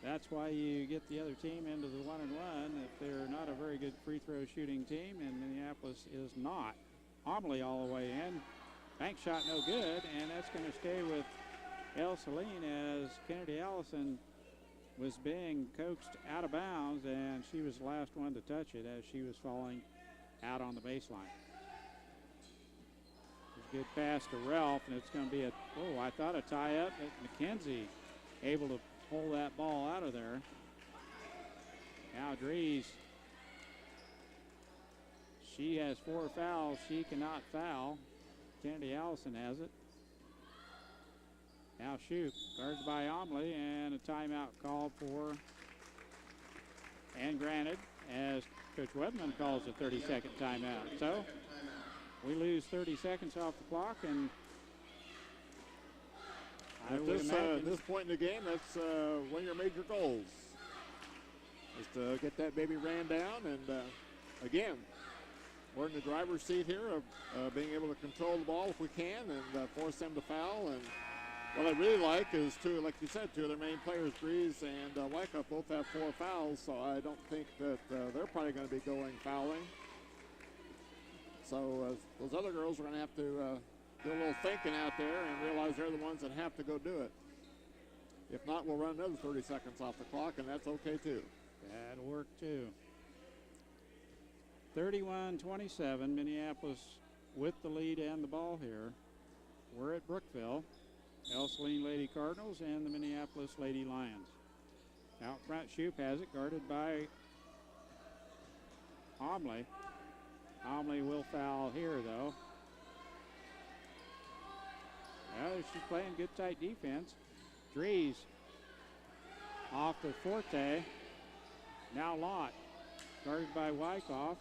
that's why you get the other team into the 1-and-1 if they're not a very good free throw shooting team, and Minneapolis is not. Omley all the way in. Bank shot no good, and that's going to stay with Ell-Saline as Kennedy Allison was being coaxed out of bounds, and she was the last one to touch it as she was falling out on the baseline. Good pass to Ralph, and it's going to be a tie-up, but McKenzie able to pull that ball out of there. Now Dries, she has 4 fouls. She cannot foul. Kennedy Allison has it. Now Shoup, guarded by Omley, and a timeout called for and granted as Coach Webman calls a 30-second timeout. So we lose 30 seconds off the clock, and at this point in the game, that's one of your major goals, is to get that baby ran down. And again, we're in the driver's seat here of being able to control the ball if we can and force them to foul. And what I really like is, like you said, two of their main players, Breeze and Wyckoff, both have 4 fouls, so I don't think that they're probably going to be going fouling. So those other girls are going to have to do a little thinking out there and realize they're the ones that have to go do it. If not, we'll run another 30 seconds off the clock, and that's okay too. That'll work too. 31-27, Minneapolis with the lead and the ball here. We're at Brookville. Ell-Saline Lady Cardinals and the Minneapolis Lady Lions. Out front, Shoup has it, guarded by Omley. Omley will foul here, though. Well, she's playing good, tight defense. Dries off the Forte. Now Lott, guarded by Wyckoff.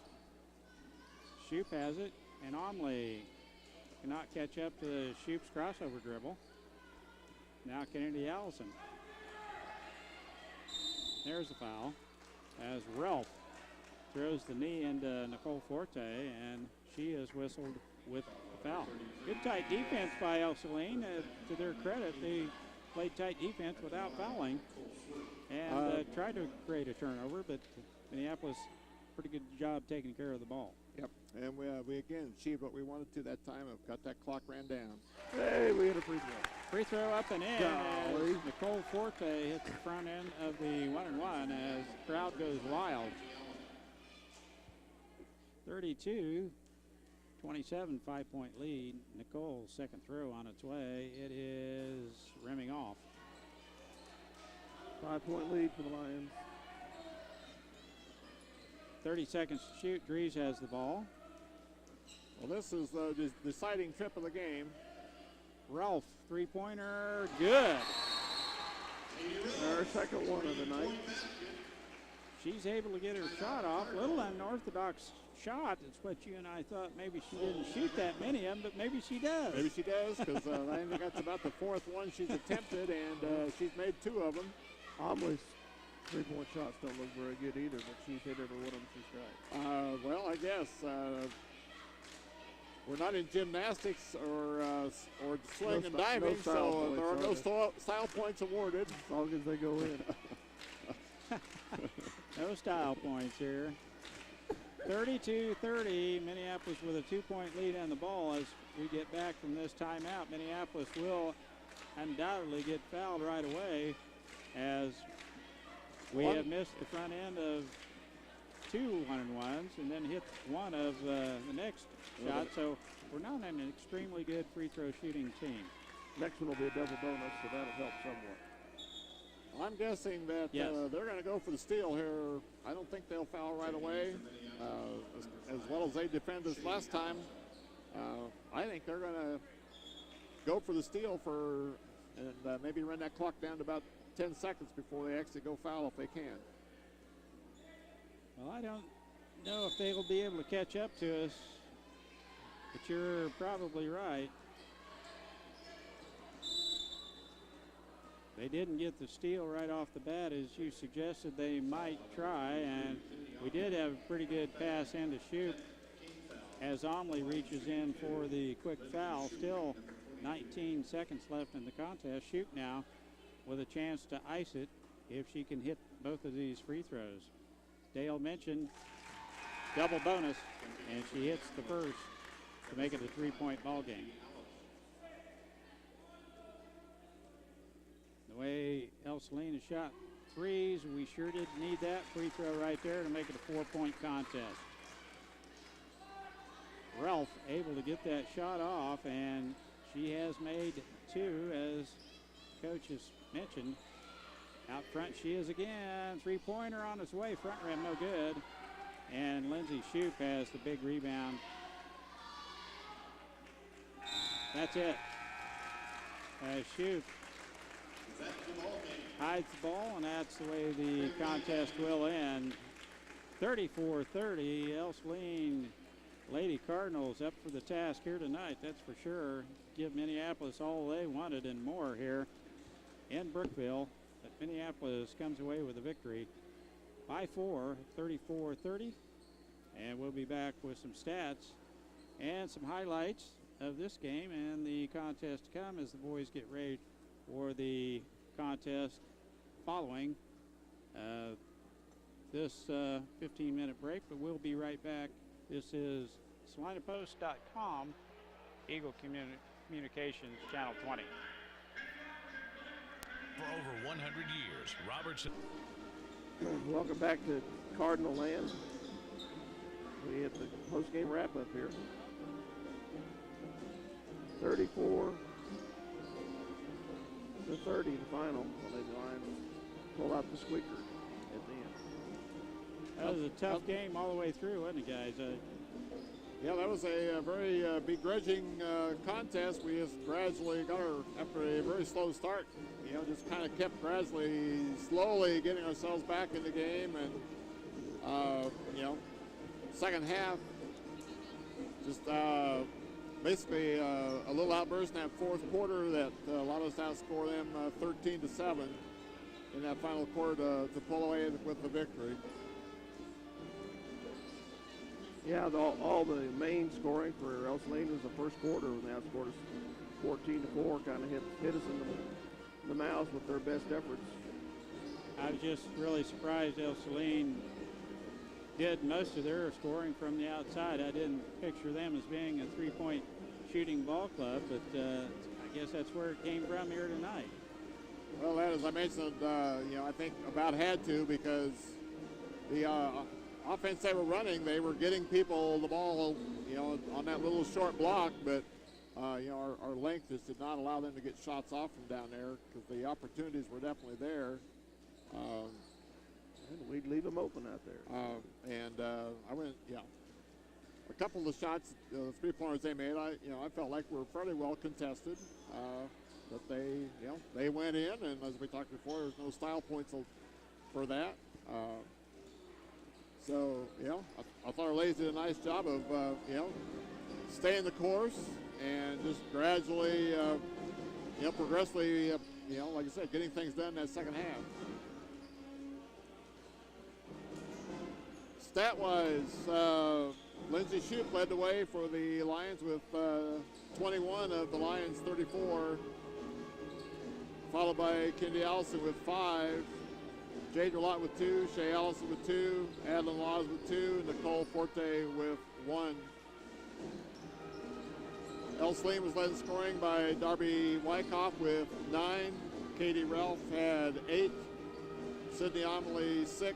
Shoup has it, and Omley cannot catch up to Shoup's crossover dribble. Now Kennedy Allison. There's a foul as Ralph throws the knee into Nicole Forte, and she is whistled with a foul. Good tight defense by Ell-Saline. To their credit, they played tight defense without fouling and tried to create a turnover, but Minneapolis, pretty good job taking care of the ball. Yep, and we again achieved what we wanted to that time of got that clock ran down. Hey, we hit a free throw. Free throw up and in Golly. as Nicole Forte hits the front end of the 1-and-1 as the crowd goes wild. 32-27, 5-point lead. Nicole's second throw on its way. It is rimming off. 5-point lead for the Lions. 30 seconds to shoot. Dries has the ball. Well, this is the deciding trip of the game. Ralph, three-pointer, good. Our second one of the night. She's able to get her shot off. Little unorthodox shot. It's what you and I thought maybe she didn't shoot that many of them, but maybe she does. Maybe she does, because I think that's about the 4th one she's attempted, and she's made 2 of them. Omley's three-point shots don't look very good either, but she's hit every one of them she's tried. Well, I guess we're not in gymnastics or sling and diving, so there are no style points awarded. As long as they go in. No style points here. 32-30, Minneapolis with a 2-point lead on the ball. As we get back from this timeout, Minneapolis will undoubtedly get fouled right away, as we have missed the front end of 2 1-and-1s and then hit one of the next shot. So we're not an extremely good free throw shooting team. Next one will be a double bonus, so that'll help somewhat. I'm guessing that they're going to go for the steal here. I don't think they'll foul right away. As well as they defended us last time, I think they're going to go for the steal and maybe run that clock down to about 10 seconds before they actually go foul if they can. Well, I don't know if they will be able to catch up to us, but you're probably right. They didn't get the steal right off the bat, as you suggested they might try, and we did have a pretty good pass into Shoup as Omley reaches in for the quick foul. Still 19 seconds left in the contest. Shoup now with a chance to ice it if she can hit both of these free throws. Dale mentioned double bonus, and she hits the first to make it a 3-point ball game. The way Ell-Saline has shot threes, we sure did need that free throw right there to make it a 4-point contest. Ralph able to get that shot off, and she has made 2, as coach has mentioned. Out front she is again. 3-pointer on its way. Front rim no good. And Lindsay Shoup has the big rebound. That's it. Shoup hides the ball, and that's the way the contest will end. 34-30, Ell-Saline Lady Cardinals up for the task here tonight, that's for sure. Give Minneapolis all they wanted and more here in Brookville. But Minneapolis comes away with a victory by 4, 34-30. And we'll be back with some stats and some highlights of this game and the contest to come as the boys get ready for the contest following this 15-minute break. But we'll be right back. This is SalinePost.com, Eagle Communications, Channel 20. For over 100 years, Robertson. Welcome back to Cardinal Land. We hit the post-game wrap-up here. 34-30, the final. The Lady Lions pulled out the squeaker at the end. That was a tough game all the way through, wasn't it, guys? Yeah, that was a very begrudging contest. We just gradually got her, after a very slow start, just kind of kept gradually, slowly getting ourselves back in the game. And, second half, just basically a little outburst in that fourth quarter that allowed us to outscore them 13-7 in that final quarter to pull away with the victory. Yeah, all the main scoring for Ell-Saline was the first quarter when they outscored us 14-4, kind of hit us in the mouth with their best efforts. I was just really surprised Ell-Saline did most of their scoring from the outside. I didn't picture them as being a three-point shooting ball club, but I guess that's where it came from here tonight. Well, that, as I mentioned, I think about had to, because the offense they were running, they were getting people the ball, on that little short block, but our length just did not allow them to get shots off from down there, because the opportunities were definitely there. And we'd leave them open out there. I went, a couple of the shots, the three-pointers they made, I felt like were fairly well contested. But they went in, and as we talked before, there's no style points for that. I thought our ladies did a nice job of, staying the course and just gradually, progressively, like I said, getting things done in that second half. Stat-wise, Lindsay Shoup led the way for the Lions with 21 of the Lions' 34, followed by Kendi Allison with 5, Jadra Lott with 2, Shay Allison with 2, Adeline Laws with 2, Nicole Forte with 1. Ell-Saline was led in scoring by Darby Wyckoff with 9, Katie Ralph had 8, Sydney Amelie 6,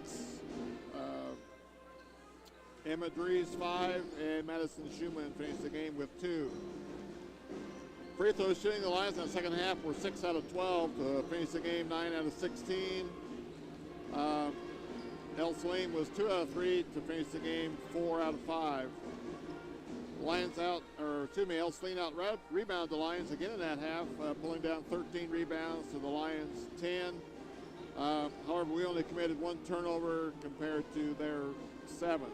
Emma Dries 5, and Madison Schumann finished the game with 2. Free throws shooting the Lions in the second half were 6 out of 12 to finish the game 9 out of 16. Ell-Saline was 2 out of 3 to finish the game 4 out of 5. Ell-Saline out rebounded the Lions again in that half, pulling down 13 rebounds to the Lions 10. However, we only committed 1 turnover compared to their 7.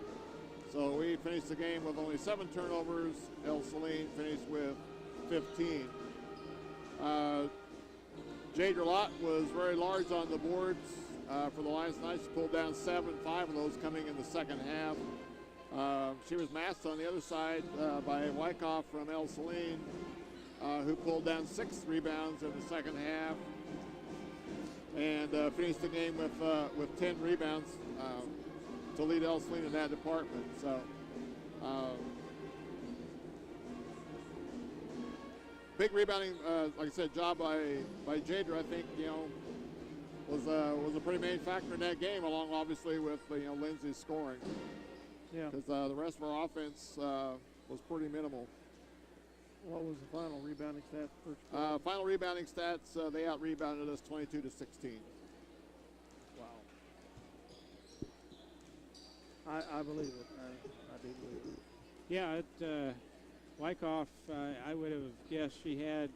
So we finished the game with only 7 turnovers. Ell-Saline finished with 15. Jadra Lott was very large on the boards for the Lions tonight. She pulled down 7, 5 of those coming in the second half. She was masked on the other side by Wyckoff from Ell-Saline, who pulled down 6 rebounds in the second half and finished the game with 10 rebounds to lead Ell-Saline in that department. So, big rebounding, like I said, job by Jadra. I think was a pretty main factor in that game, along obviously with Lindsay's scoring. Yeah. Because the rest of our offense was pretty minimal. What was the final rebounding stat? Final rebounding stats, they out-rebounded us 22-16. Wow. I believe it. I do believe it. Yeah, Wyckoff, I would have guessed she had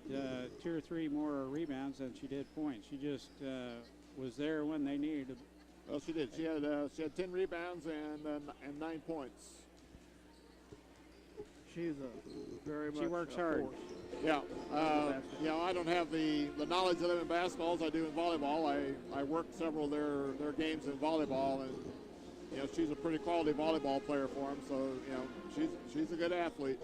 2 or 3 more rebounds than she did points. She just was there when they needed. Well, she did. She had 10 rebounds and 9 points. She's a very much. She works hard. Force. Yeah. I don't have the knowledge of them in basketball as I do in volleyball. I worked several of their games in volleyball, and she's a pretty quality volleyball player for them. So she's a good athlete.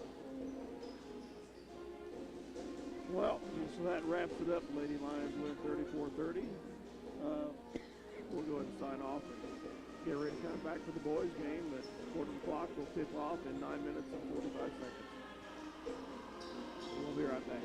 Well, so that wraps it up. Lady Lions win 34-30. We'll go ahead and sign off and get ready to come back for the boys' game. The quarter clock will tip off in 9 minutes and 45 seconds. We'll be right back.